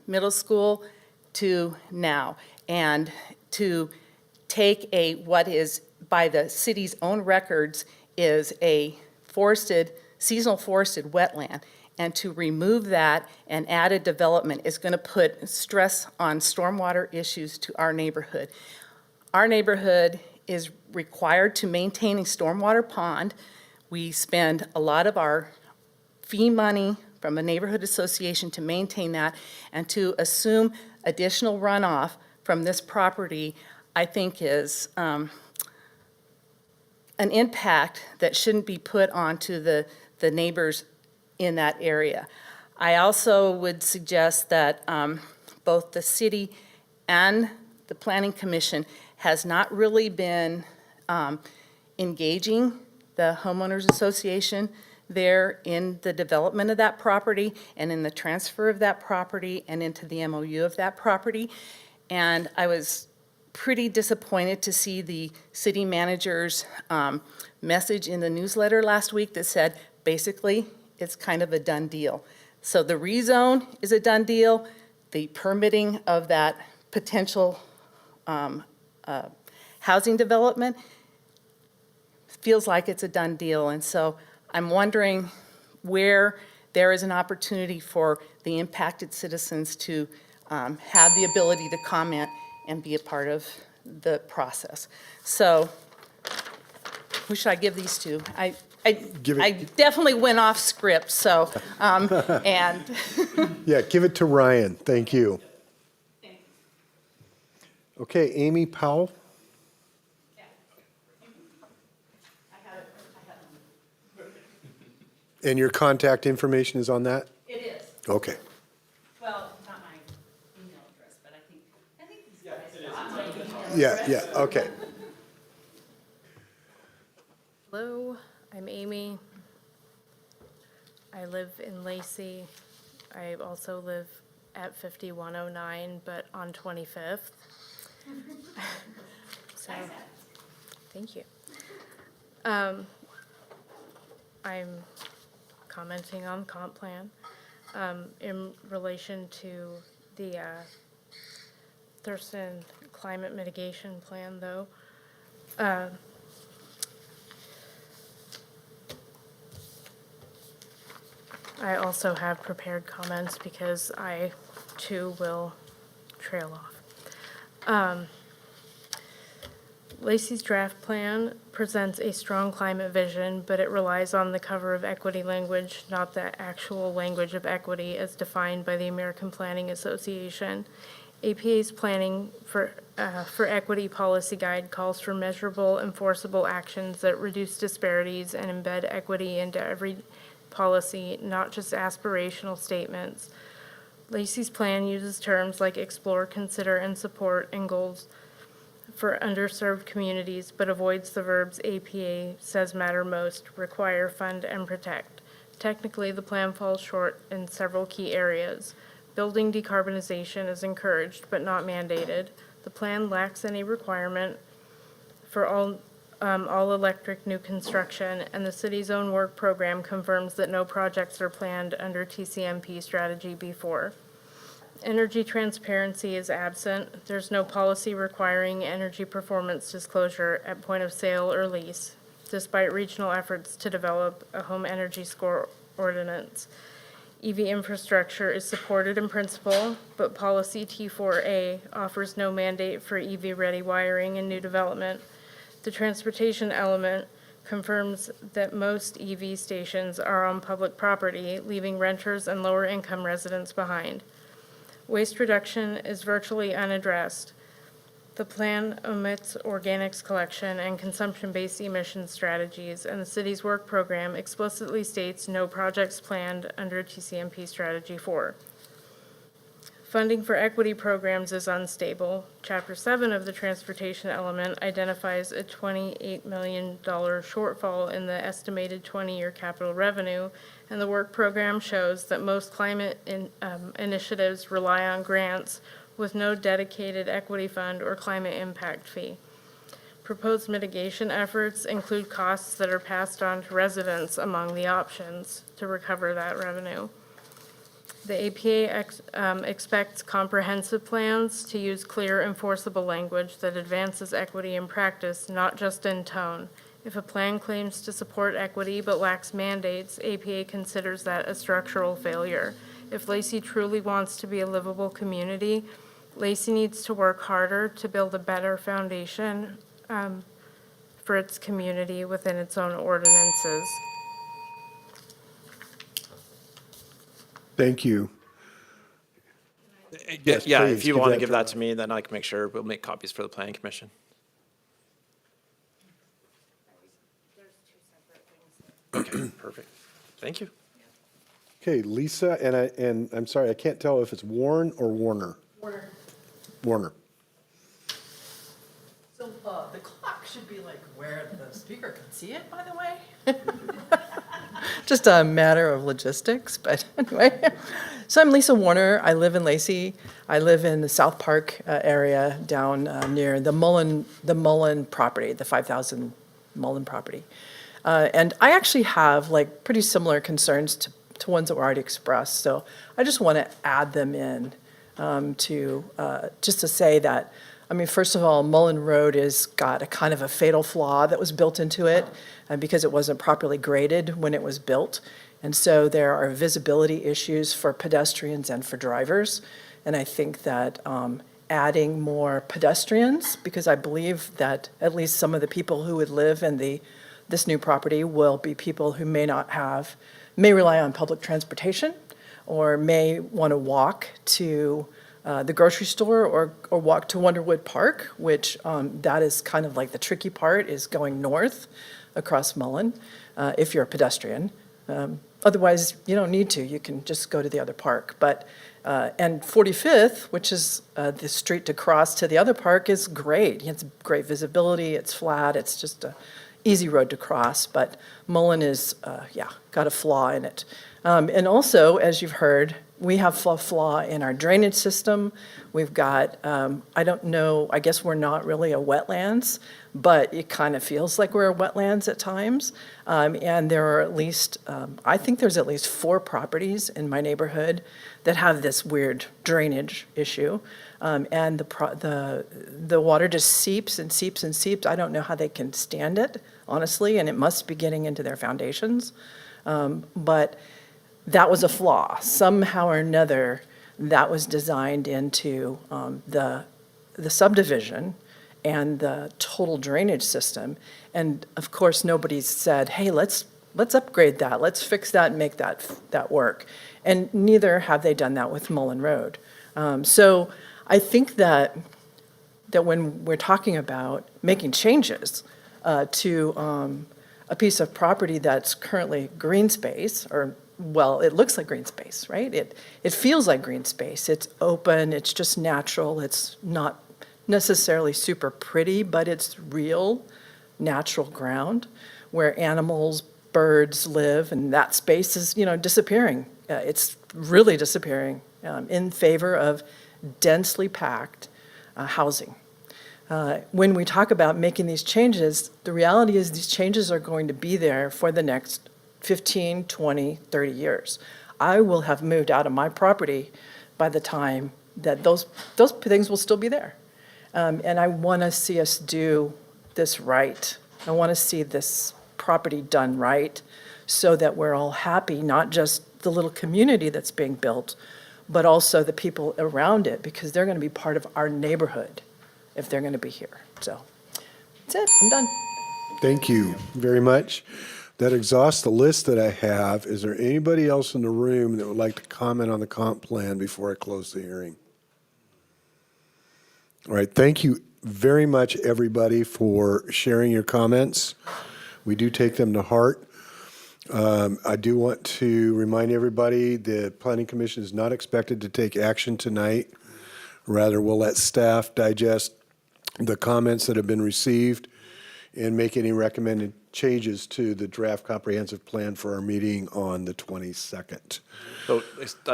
D: Middle School to now. And to take what is, by the city's own records, is a seasonal forested wetland, and to remove that and add a development is going to put stress on stormwater issues to our neighborhood. Our neighborhood is required to maintain a stormwater pond. We spend a lot of our fee money from a neighborhood association to maintain that, and to assume additional runoff from this property, I think is an impact that shouldn't be put onto the neighbors in that area. I also would suggest that both the city and the Planning Commission has not really been engaging the homeowners association there in the development of that property and in the transfer of that property and into the MOU of that property. And I was pretty disappointed to see the city manager's message in the newsletter last week that said, basically, it's kind of a done deal. So the rezone is a done deal. The permitting of that potential housing development feels like it's a done deal. And so I'm wondering where there is an opportunity for the impacted citizens to have the ability to comment and be a part of the process. So who should I give these to? I definitely went off script, so, and.
A: Yeah, give it to Ryan. Thank you. Okay, Amy Powell. And your contact information is on that?
D: It is.
A: Okay.
D: Well, not my email address, but I think these guys got my email
A: Yeah,
D: address.
A: yeah, okay.
I: Hello, I'm Amy. I live in Lacey. I also live at 5109, but on 25th. So, thank you. I'm commenting on comp plan. In relation to the Thurston Climate Mitigation Plan, though. I also have prepared comments because I, too, will trail off. Lacey's draft plan presents a strong climate vision, but it relies on the cover of equity language, not the actual language of equity as defined by the American Planning Association. APA's planning for equity policy guide calls for measurable, enforceable actions that reduce disparities and embed equity into every policy, not just aspirational statements. Lacey's plan uses terms like explore, consider, and support and goals for underserved communities, but avoids the verbs APA says matter most, require, fund, and protect. Technically, the plan falls short in several key areas. Building decarbonization is encouraged but not mandated. The plan lacks any requirement for all electric new construction, and the city's own work program confirms that no projects are planned under TCMP strategy B4. Energy transparency is absent. There's no policy requiring energy performance disclosure at point of sale or lease, despite regional efforts to develop a home energy score ordinance. EV infrastructure is supported in principle, but policy T4A offers no mandate for EV-ready wiring in new development. The transportation element confirms that most EV stations are on public property, leaving renters and lower-income residents behind. Waste reduction is virtually unaddressed. The plan omits organics collection and consumption-based emission strategies, and the city's work program explicitly states no projects planned under TCMP Strategy 4. Funding for equity programs is unstable. Chapter 7 of the transportation element identifies a $28 million shortfall in the estimated 20-year capital revenue, and the work program shows that most climate initiatives rely on grants with no dedicated equity fund or climate impact fee. Proposed mitigation efforts include costs that are passed on to residents among the options to recover that revenue. The APA expects comprehensive plans to use clear, enforceable language that advances equity in practice, not just in tone. If a plan claims to support equity but lacks mandates, APA considers that a structural failure. If Lacey truly wants to be a livable community, Lacey needs to work harder to build a better foundation for its community within its own ordinances.
A: Thank you. Yes,
E: Yeah,
A: please,
E: if you
A: give
E: want to
A: that
E: give
A: to
E: that to me, then I can make sure we'll make copies for the planning commission. Okay, perfect. Thank you.
A: Okay, Lisa, and I'm sorry, I can't tell if it's Warren or Warner. Warner.
J: So the clock should be like where the speaker can see it, by the way. Just a matter of logistics, but anyway. So I'm Lisa Warner. I live in Lacey. I live in the South Park area down near the Mullen property, the 5,000 Mullen property. And I actually have like pretty similar concerns to ones that were already expressed. So I just want to add them in just to say that, I mean, first of all, Mullen Road has got a kind of a fatal flaw that was built into it because it wasn't properly graded when it was built. And so there are visibility issues for pedestrians and for drivers. And I think that adding more pedestrians, because I believe that at least some of the people who would live in this new property will be people who may rely on public transportation or may want to walk to the grocery store or walk to Wonderwood Park, which that is kind of like the tricky part, is going north across Mullen if you're a pedestrian. Otherwise, you don't need to. You can just go to the other park. But, and 45th, which is the street to cross to the other park, is great. It's great visibility, it's flat, it's just a easy road to cross. But Mullen is, got a flaw in it. And also, as you've heard, we have a flaw in our drainage system. We've got, I don't know, I guess we're not really a wetlands, but it kind of feels like we're a wetlands at times. And there are at least, I think there's at least 4 properties in my neighborhood that have this weird drainage issue. And the water just seeps and seeps and seeps. I don't know how they can stand it, honestly, and it must be getting into their foundations. But that was a flaw. Somehow or another, that was designed into the subdivision and the total drainage system. And of course, nobody's said, hey, let's upgrade that, let's fix that and make that work. And neither have they done that with Mullen Road. So I think that when we're talking about making changes to a piece of property that's currently green space, or well, it looks like green space, right? It feels like green space. It's open, it's just natural, it's not necessarily super pretty, but it's real, natural ground where animals, birds live, and that space is, disappearing. It's really disappearing in favor of densely packed housing. When we talk about making these changes, the reality is these changes are going to be there for the next 15, 20, 30 years. I will have moved out of my property by the time that those things will still be there. And I want to see us do this right. I want to see this property done right so that we're all happy, not just the little community that's being built, but also the people around it, because they're going to be part of our neighborhood if they're going to be here. So that's it. I'm done.
A: Thank you very much. That exhausts the list that I have. Is there anybody else in the room that would like to comment on the comp plan before I close the hearing? All right, thank you very much, everybody, for sharing your comments. We do take them to heart. I do want to remind everybody the Planning Commission is not expected to take action tonight. Rather, we'll let staff digest the comments that have been received and make any recommended changes to the draft comprehensive plan for our meeting on the 22nd.
E: So,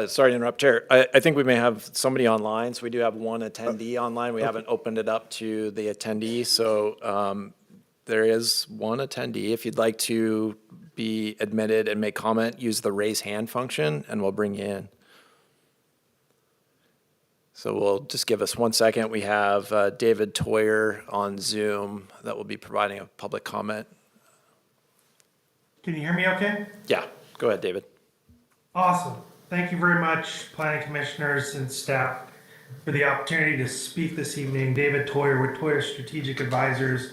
E: sorry to interrupt, Chair. I think we may have somebody online, so we do have one attendee online. We haven't opened it up to the attendee, so there is one attendee. If you'd like to be admitted and make comment, use the raise hand function, and we'll bring you in. So we'll just give us 1 second. We have David Toyer on Zoom that will be providing a public comment.
K: Can you hear me okay?
E: Yeah, go ahead, David.
K: Awesome. Thank you very much, planning commissioners and staff, for the opportunity to speak this evening. David Toyer with Toyer Strategic Advisors.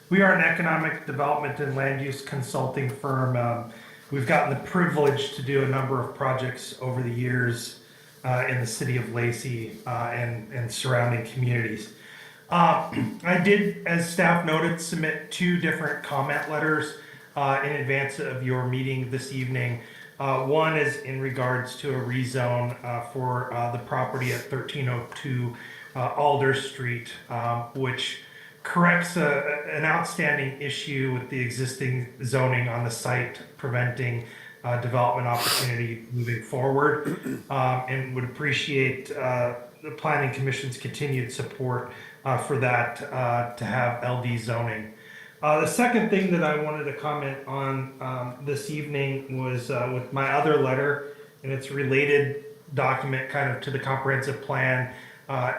K: We are an economic development and land use consulting firm. We've gotten the privilege to do a number of projects over the years in the city of Lacey and surrounding communities. I did, as staff noted, submit 2 different comment letters in advance of your meeting this evening. One is in regards to a rezone for the property at 1302 Alder Street, which corrects an outstanding issue with the existing zoning on the site, preventing development opportunity moving forward, and would appreciate the Planning Commission's continued support for that to have LD zoning. The second thing that I wanted to comment on this evening was with my other letter, and it's related document kind of to the comprehensive plan.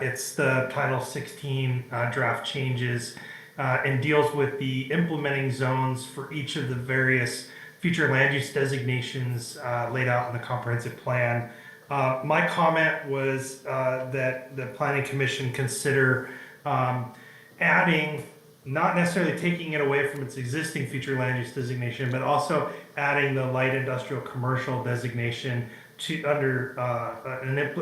K: It's the Title 16 draft changes and deals with the implementing zones for each of the various future land use designations laid out in the comprehensive plan. My comment was that the Planning Commission consider adding, not necessarily taking it away from its existing future land use designation, but also adding the light industrial commercial designation to under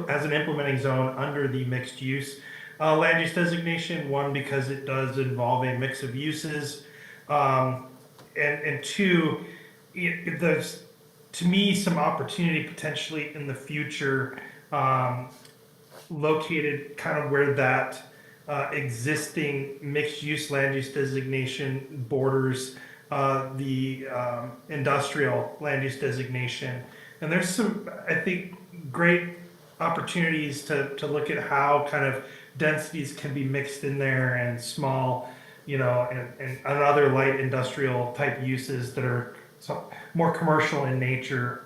K: as an implementing zone under the mixed use land use designation. One, because it does involve a mix of uses, and 2, to me, some opportunity potentially in the future, located kind of where that existing mixed-use land use designation borders the industrial land use designation. And there's some, I think, great opportunities to look at how kind of densities can be mixed in there and small, and other light industrial type uses that are more commercial in nature,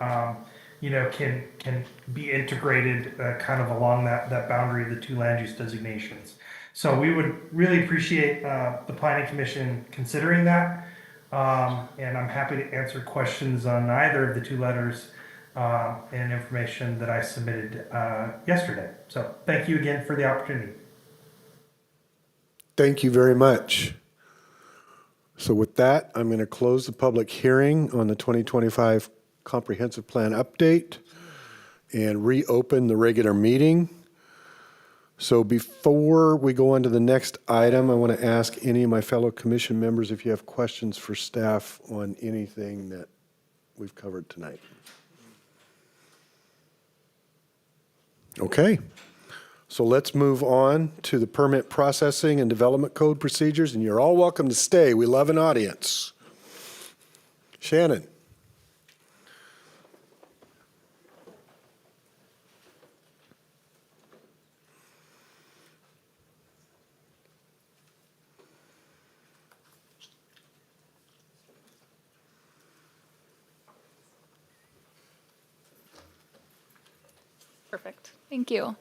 K: can be integrated kind of along that boundary of the two land use designations. So we would really appreciate the Planning Commission considering that. And I'm happy to answer questions on either of the two letters and information that I submitted yesterday. So thank you again for the opportunity.
A: Thank you very much. So with that, I'm going to close the public hearing on the 2025 Comprehensive Plan Update and reopen the regular meeting. So before we go on to the next item, I want to ask any of my fellow commission members if you have questions for staff on anything that we've covered tonight. Okay. So let's move on to the permit processing and development code procedures, and you're all welcome to stay. We love an audience. Shannon.
L: Perfect. Thank you.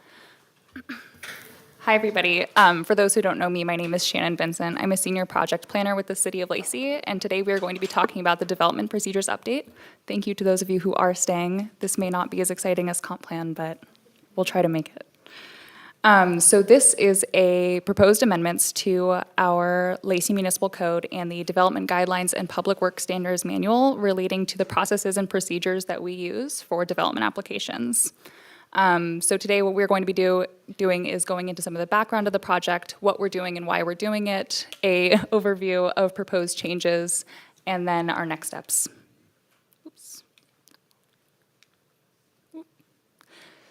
L: Hi, everybody. For those who don't know me, my name is Shannon Vincent. I'm a senior project planner with the City of Lacey, and today we are going to be talking about the development procedures update. Thank you to those of you who are staying. This may not be as exciting as comp plan, but we'll try to make it. So this is a proposed amendments to our Lacey Municipal Code and the Development Guidelines and Public Works Standards Manual relating to the processes and procedures that we use for development applications. So today what we're going to be doing is going into some of the background of the project, what we're doing and why we're doing it, a overview of proposed changes, and then our next steps. Oops.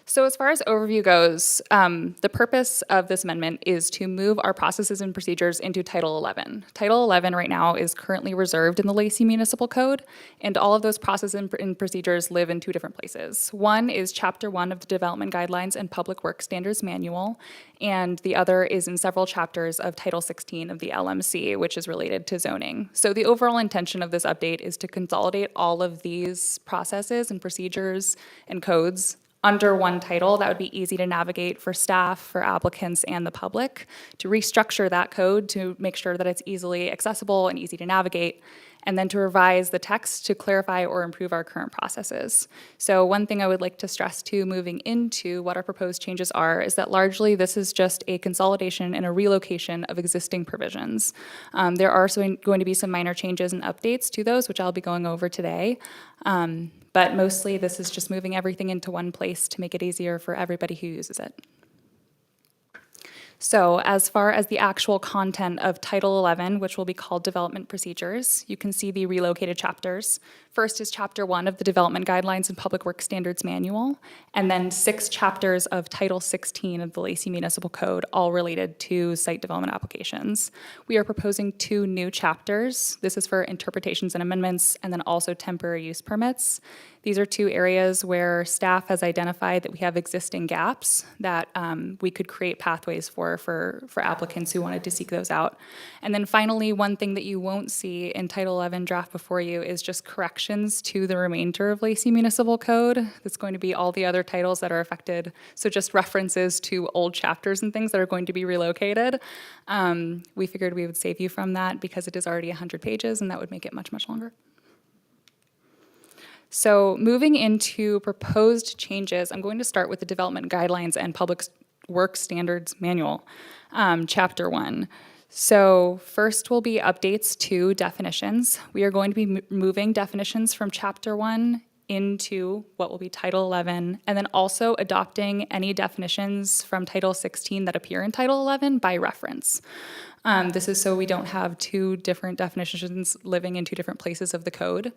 L: So as far as overview goes, the purpose of this amendment is to move our processes and procedures into Title 11. Title 11 right now is currently reserved in the Lacey Municipal Code, and all of those processes and procedures live in two different places. One is Chapter 1 of the Development Guidelines and Public Works Standards Manual, and the other is in several chapters of Title 16 of the LMC, which is related to zoning. So the overall intention of this update is to consolidate all of these processes and procedures and codes under one title that would be easy to navigate for staff, for applicants, and the public, to restructure that code to make sure that it's easily accessible and easy to navigate, and then to revise the text to clarify or improve our current processes. So one thing I would like to stress too, moving into what our proposed changes are, is that largely this is just a consolidation and a relocation of existing provisions. There are going to be some minor changes and updates to those, which I'll be going over today. But mostly this is just moving everything into one place to make it easier for everybody who uses it. So as far as the actual content of Title 11, which will be called Development Procedures, you can see the relocated chapters. First is Chapter 1 of the Development Guidelines and Public Works Standards Manual, and then 6 chapters of Title 16 of the Lacey Municipal Code, all related to site development applications. We are proposing 2 new chapters. This is for interpretations and amendments, and then also temporary use permits. These are 2 areas where staff has identified that we have existing gaps that we could create pathways for applicants who wanted to seek those out. And then finally, one thing that you won't see in Title 11 draft before you is just corrections to the remainder of Lacey Municipal Code. That's going to be all the other titles that are affected. So just references to old chapters and things that are going to be relocated. We figured we would save you from that because it is already 100 pages and that would make it much, much longer. So moving into proposed changes, I'm going to start with the Development Guidelines and Public Works Standards Manual, Chapter 1. So first will be updates to definitions. We are going to be moving definitions from Chapter 1 into what will be Title 11, and then also adopting any definitions from Title 16 that appear in Title 11 by reference. This is so we don't have two different definitions living in two different places of the code.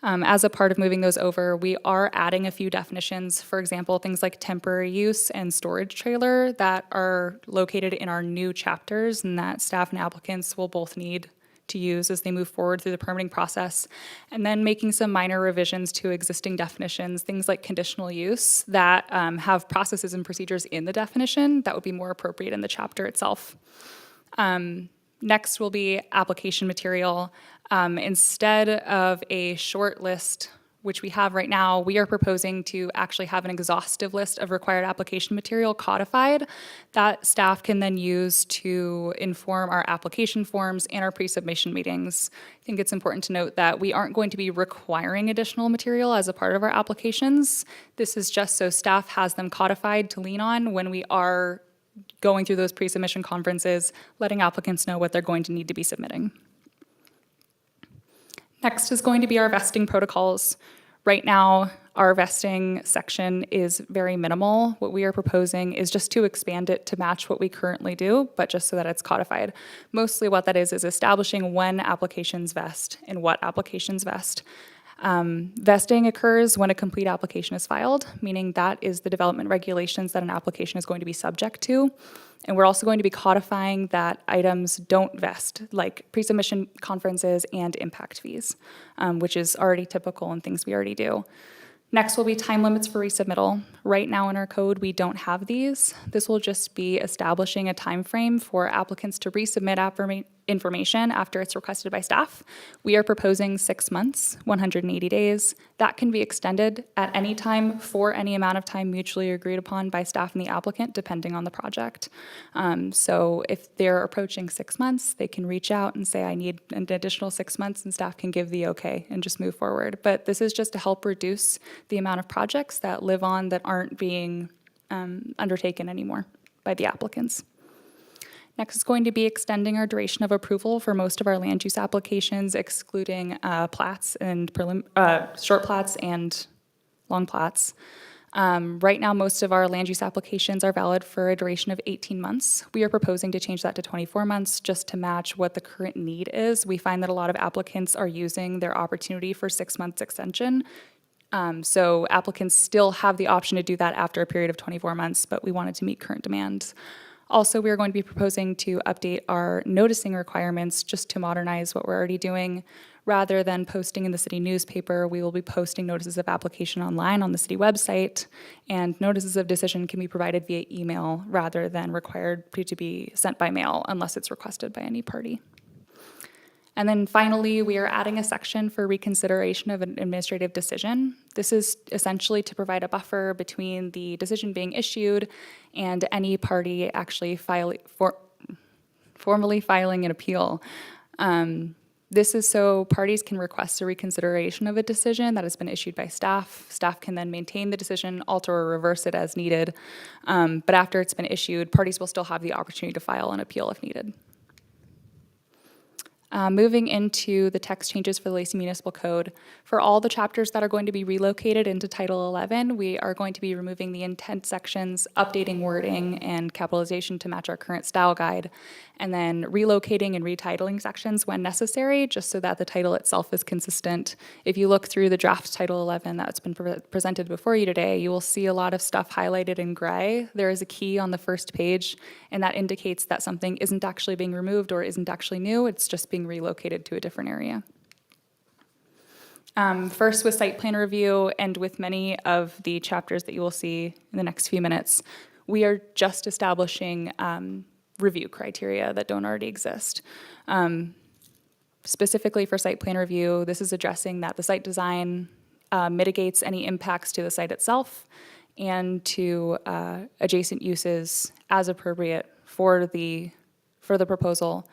L: As a part of moving those over, we are adding a few definitions, for example, things like temporary use and storage trailer that are located in our new chapters and that staff and applicants will both need to use as they move forward through the permitting process, and then making some minor revisions to existing definitions, things like conditional use that have processes and procedures in the definition that would be more appropriate in the chapter itself. Next will be application material. Instead of a short list, which we have right now, we are proposing to actually have an exhaustive list of required application material codified that staff can then use to inform our application forms and our pre-submission meetings. I think it's important to note that we aren't going to be requiring additional material as a part of our applications. This is just so staff has them codified to lean on when we are going through those pre-submission conferences, letting applicants know what they're going to need to be submitting. Next is going to be our vesting protocols. Right now, our vesting section is very minimal. What we are proposing is just to expand it to match what we currently do, but just so that it's codified. Mostly what that is establishing when applications vest and what applications vest. Vesting occurs when a complete application is filed, meaning that is the development regulations that an application is going to be subject to. And we're also going to be codifying that items don't vest, like pre-submission conferences and impact fees, which is already typical in things we already do. Next will be time limits for resubmittal. Right now in our code, we don't have these. This will just be establishing a time frame for applicants to resubmit information after it's requested by staff. We are proposing 6 months, 180 days. That can be extended at any time for any amount of time mutually agreed upon by staff and the applicant, depending on the project. So if they're approaching 6 months, they can reach out and say, I need an additional 6 months, and staff can give the okay and just move forward. But this is just to help reduce the amount of projects that live on that aren't being undertaken anymore by the applicants. Next is going to be extending our duration of approval for most of our land use applications, excluding plats and short plats and long plats. Right now, most of our land use applications are valid for a duration of 18 months. We are proposing to change that to 24 months just to match what the current need is. We find that a lot of applicants are using their opportunity for 6 months extension. So applicants still have the option to do that after a period of 24 months, but we wanted to meet current demands. Also, we are going to be proposing to update our noticing requirements just to modernize what we're already doing. Rather than posting in the city newspaper, we will be posting notices of application online on the city website, and notices of decision can be provided via email rather than required to be sent by mail unless it's requested by any party. And then finally, we are adding a section for reconsideration of an administrative decision. This is essentially to provide a buffer between the decision being issued and any party actually formally filing an appeal. This is so parties can request a reconsideration of a decision that has been issued by staff. Staff can then maintain the decision, alter or reverse it as needed. But after it's been issued, parties will still have the opportunity to file an appeal if needed. Moving into the text changes for the Lacey Municipal Code. For all the chapters that are going to be relocated into Title 11, we are going to be removing the intent sections, updating wording and capitalization to match our current style guide, and then relocating and retitling sections when necessary, just so that the title itself is consistent. If you look through the draft Title 11 that's been presented before you today, you will see a lot of stuff highlighted in gray. There is a key on the first page, and that indicates that something isn't actually being removed or isn't actually new. It's just being relocated to a different area. First with site plan review, and with many of the chapters that you will see in the next few minutes, we are just establishing review criteria that don't already exist. Specifically for site plan review, this is addressing that the site design mitigates any impacts to the site itself and to adjacent uses as appropriate for the proposal,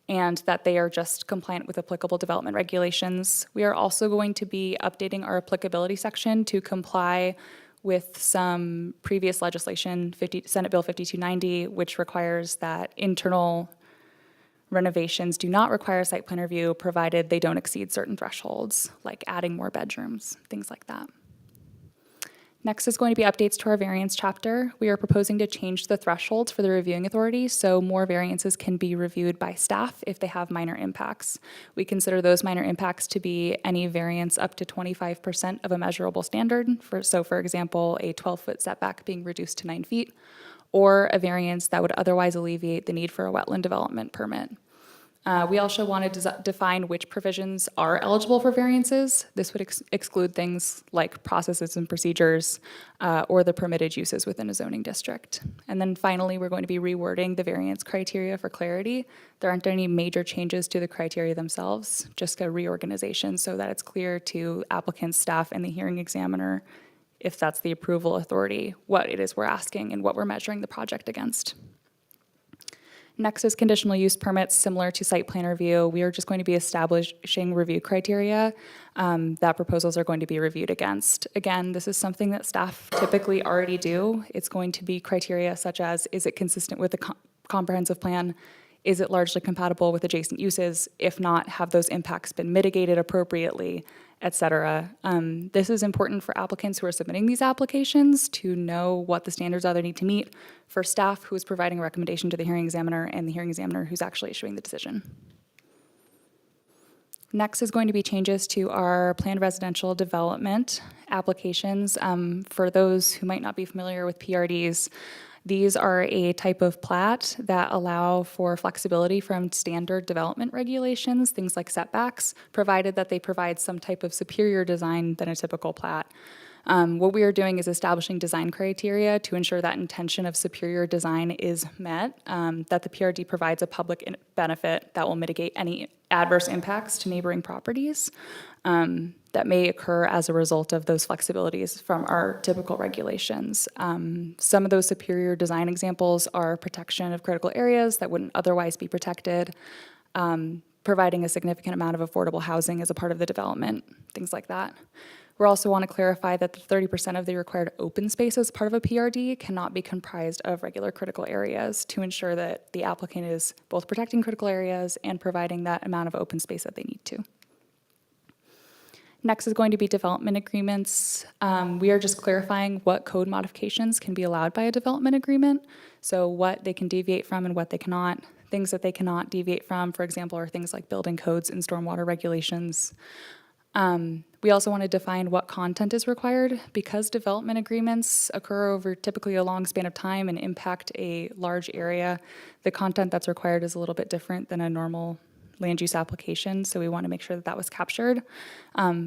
L: and that they are just compliant with applicable development regulations. We are also going to be updating our applicability section to comply with some previous legislation, Senate Bill 5290, which requires that internal renovations do not require site plan review provided they don't exceed certain thresholds, like adding more bedrooms, things like that. Next is going to be updates to our variance chapter. We are proposing to change the thresholds for the reviewing authority so more variances can be reviewed by staff if they have minor impacts. We consider those minor impacts to be any variance up to 25% of a measurable standard. For example, a 12-foot setback being reduced to 9 feet, or a variance that would otherwise alleviate the need for a wetland development permit. We also want to define which provisions are eligible for variances. This would exclude things like processes and procedures or the permitted uses within a zoning district. And then finally, we're going to be rewording the variance criteria for clarity. There aren't any major changes to the criteria themselves, just a reorganization so that it's clear to applicants, staff, and the hearing examiner, if that's the approval authority, what it is we're asking and what we're measuring the project against. Next is conditional use permits, similar to site plan review. We are just going to be establishing review criteria that proposals are going to be reviewed against. Again, this is something that staff typically already do. It's going to be criteria such as, is it consistent with the comprehensive plan? Is it largely compatible with adjacent uses? If not, have those impacts been mitigated appropriately, et cetera? This is important for applicants who are submitting these applications to know what the standards are they need to meet, for staff who is providing a recommendation to the hearing examiner, and the hearing examiner who's actually issuing the decision. Next is going to be changes to our planned residential development applications. For those who might not be familiar with PRDs, these are a type of plat that allow for flexibility from standard development regulations, things like setbacks, provided that they provide some type of superior design than a typical plat. What we are doing is establishing design criteria to ensure that intention of superior design is met, that the PRD provides a public benefit that will mitigate any adverse impacts to neighboring properties that may occur as a result of those flexibilities from our typical regulations. Some of those superior design examples are protection of critical areas that wouldn't otherwise be protected, providing a significant amount of affordable housing as a part of the development, things like that. We also want to clarify that the 30% of the required open space as part of a PRD cannot be comprised of regular critical areas to ensure that the applicant is both protecting critical areas and providing that amount of open space that they need to. Next is going to be development agreements. We are just clarifying what code modifications can be allowed by a development agreement. So what they can deviate from and what they cannot. Things that they cannot deviate from, for example, are things like building codes and stormwater regulations. We also want to define what content is required. Because development agreements occur over typically a long span of time and impact a large area, the content that's required is a little bit different than a normal land use application, so we want to make sure that that was captured.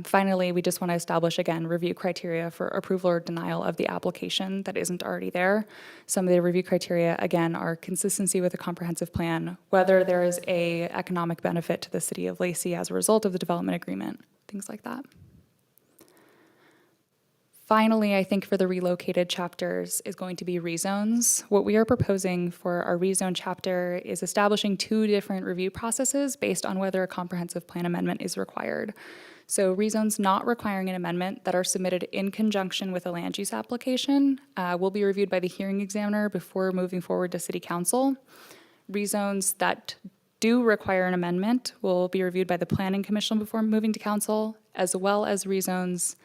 L: Finally, we just want to establish, again, review criteria for approval or denial of the application that isn't already there. Some of the review criteria, again, are consistency with the comprehensive plan, whether there is a economic benefit to the city of Lacey as a result of the development agreement, things like that. Finally, I think for the relocated chapters is going to be rezones. What we are proposing for our rezone chapter is establishing 2 different review processes based on whether a comprehensive plan amendment is required. So rezones not requiring an amendment that are submitted in conjunction with a land use application will be reviewed by the hearing examiner before moving forward to city council. Rezones that do require an amendment will be reviewed by the planning commission before moving to council, as well as rezones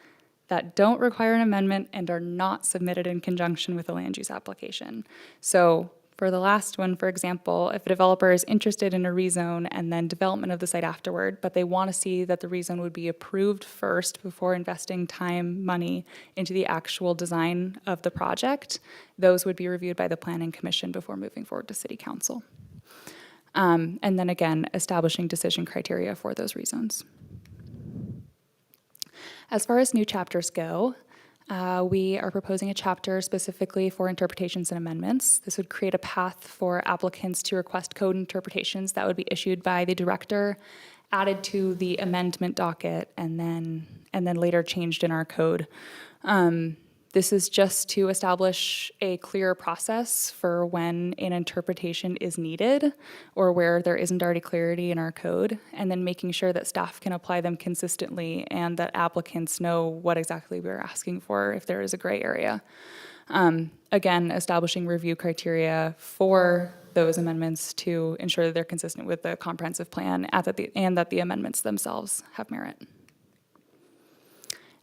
L: that don't require an amendment and are not submitted in conjunction with a land use application. So for the last one, for example, if a developer is interested in a rezone and then development of the site afterward, but they want to see that the rezone would be approved first before investing time, money into the actual design of the project, those would be reviewed by the planning commission before moving forward to city council. And then again, establishing decision criteria for those rezones. As far as new chapters go, we are proposing a chapter specifically for interpretations and amendments. This would create a path for applicants to request code interpretations that would be issued by the director, added to the amendment docket, and then later changed in our code. This is just to establish a clearer process for when an interpretation is needed or where there isn't already clarity in our code, and then making sure that staff can apply them consistently and that applicants know what exactly we're asking for if there is a gray area. Again, establishing review criteria for those amendments to ensure that they're consistent with the comprehensive plan and that the amendments themselves have merit.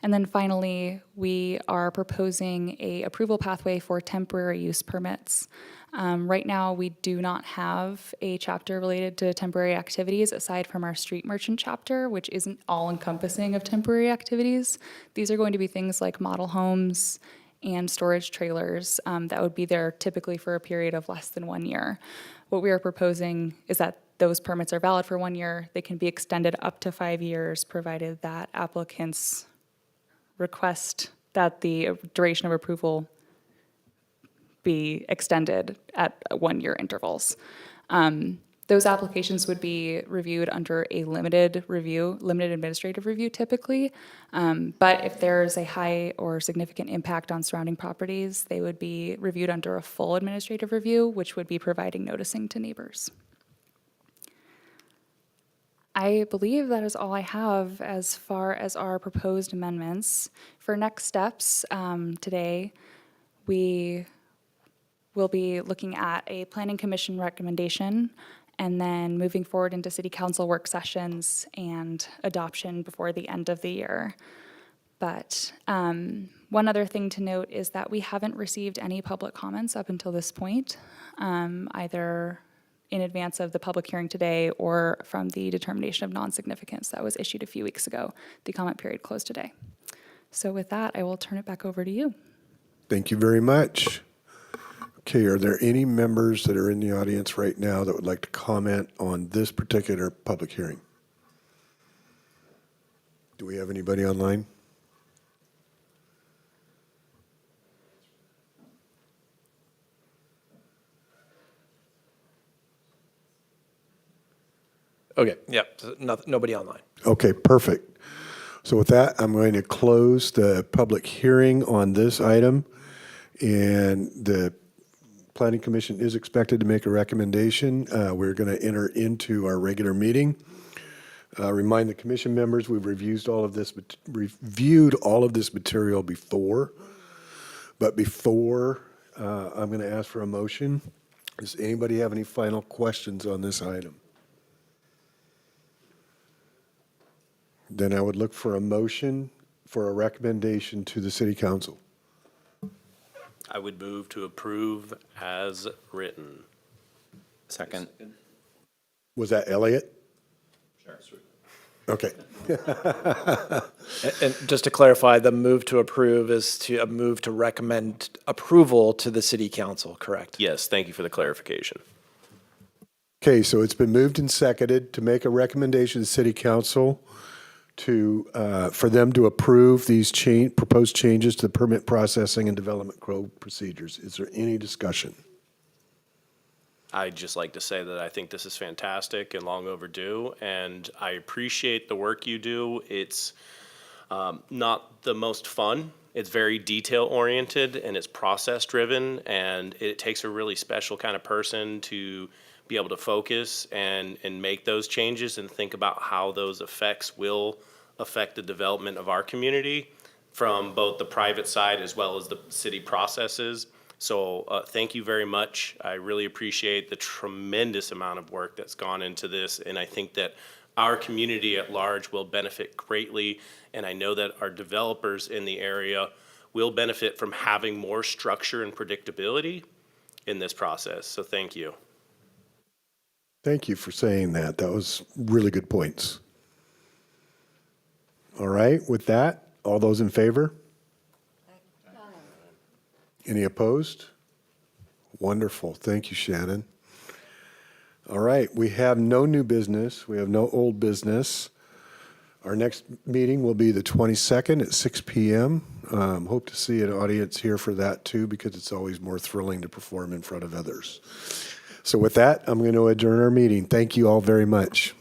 L: And then finally, we are proposing a approval pathway for temporary use permits. Right now, we do not have a chapter related to temporary activities aside from our street merchant chapter, which isn't all encompassing of temporary activities. These are going to be things like model homes and storage trailers that would be there typically for a period of less than 1 year. What we are proposing is that those permits are valid for 1 year. They can be extended up to 5 years, provided that applicants request that the duration of approval be extended at 1 year intervals. Those applications would be reviewed under a limited administrative review typically. But if there's a high or significant impact on surrounding properties, they would be reviewed under a full administrative review, which would be providing noticing to neighbors. I believe that is all I have as far as our proposed amendments. For next steps, today, we will be looking at a planning commission recommendation and then moving forward into city council work sessions and adoption before the end of the year. But one other thing to note is that we haven't received any public comments up until this point, either in advance of the public hearing today or from the determination of non-significance that was issued a few weeks ago. The comment period closed today. So with that, I will turn it back over to you.
A: Thank you very much. Okay, are there any members that are in the audience right now that would like to comment on this particular public hearing? Do we have anybody online?
E: Okay, yep, so nobody online.
A: Okay, perfect. So with that, I'm going to close the public hearing on this item. And the Planning Commission is expected to make a recommendation. We're going to enter into our regular meeting. Remind the commission members, we've reviewed all of this material before. But before I'm going to ask for a motion, does anybody have any final questions on this item? Then I would look for a motion for a recommendation to the city council.
M: I would move to approve as written.
N: Second.
A: Was that Elliot?
M: Sure.
A: Okay.
E: And just to clarify, the move to approve is to a move to recommend approval to the city council, correct?
M: Yes, thank you for the clarification.
A: Okay, so it's been moved and seconded to make a recommendation to city council for them to approve these proposed changes to the permit processing and development code procedures. Is there any discussion?
M: I'd just like to say that I think this is fantastic and long overdue, and I appreciate the work you do. It's not the most fun. It's very detail-oriented, and it's process-driven, and it takes a really special kind of person to be able to focus and make those changes and think about how those effects will affect the development of our community from both the private side as well as the city processes. So thank you very much. I really appreciate the tremendous amount of work that's gone into this, and I think that our community at large will benefit greatly, and I know that our developers in the area will benefit from having more structure and predictability in this process. So thank you.
A: Thank you for saying that. That was really good points. All right, with that, all those in favor? Any opposed? Wonderful. Thank you, Shannon. All right, we have no new business. We have no old business. Our next meeting will be the 22nd at 6 p.m. Hope to see an audience here for that too, because it's always more thrilling to perform in front of others. So with that, I'm going to adjourn our meeting. Thank you all very much.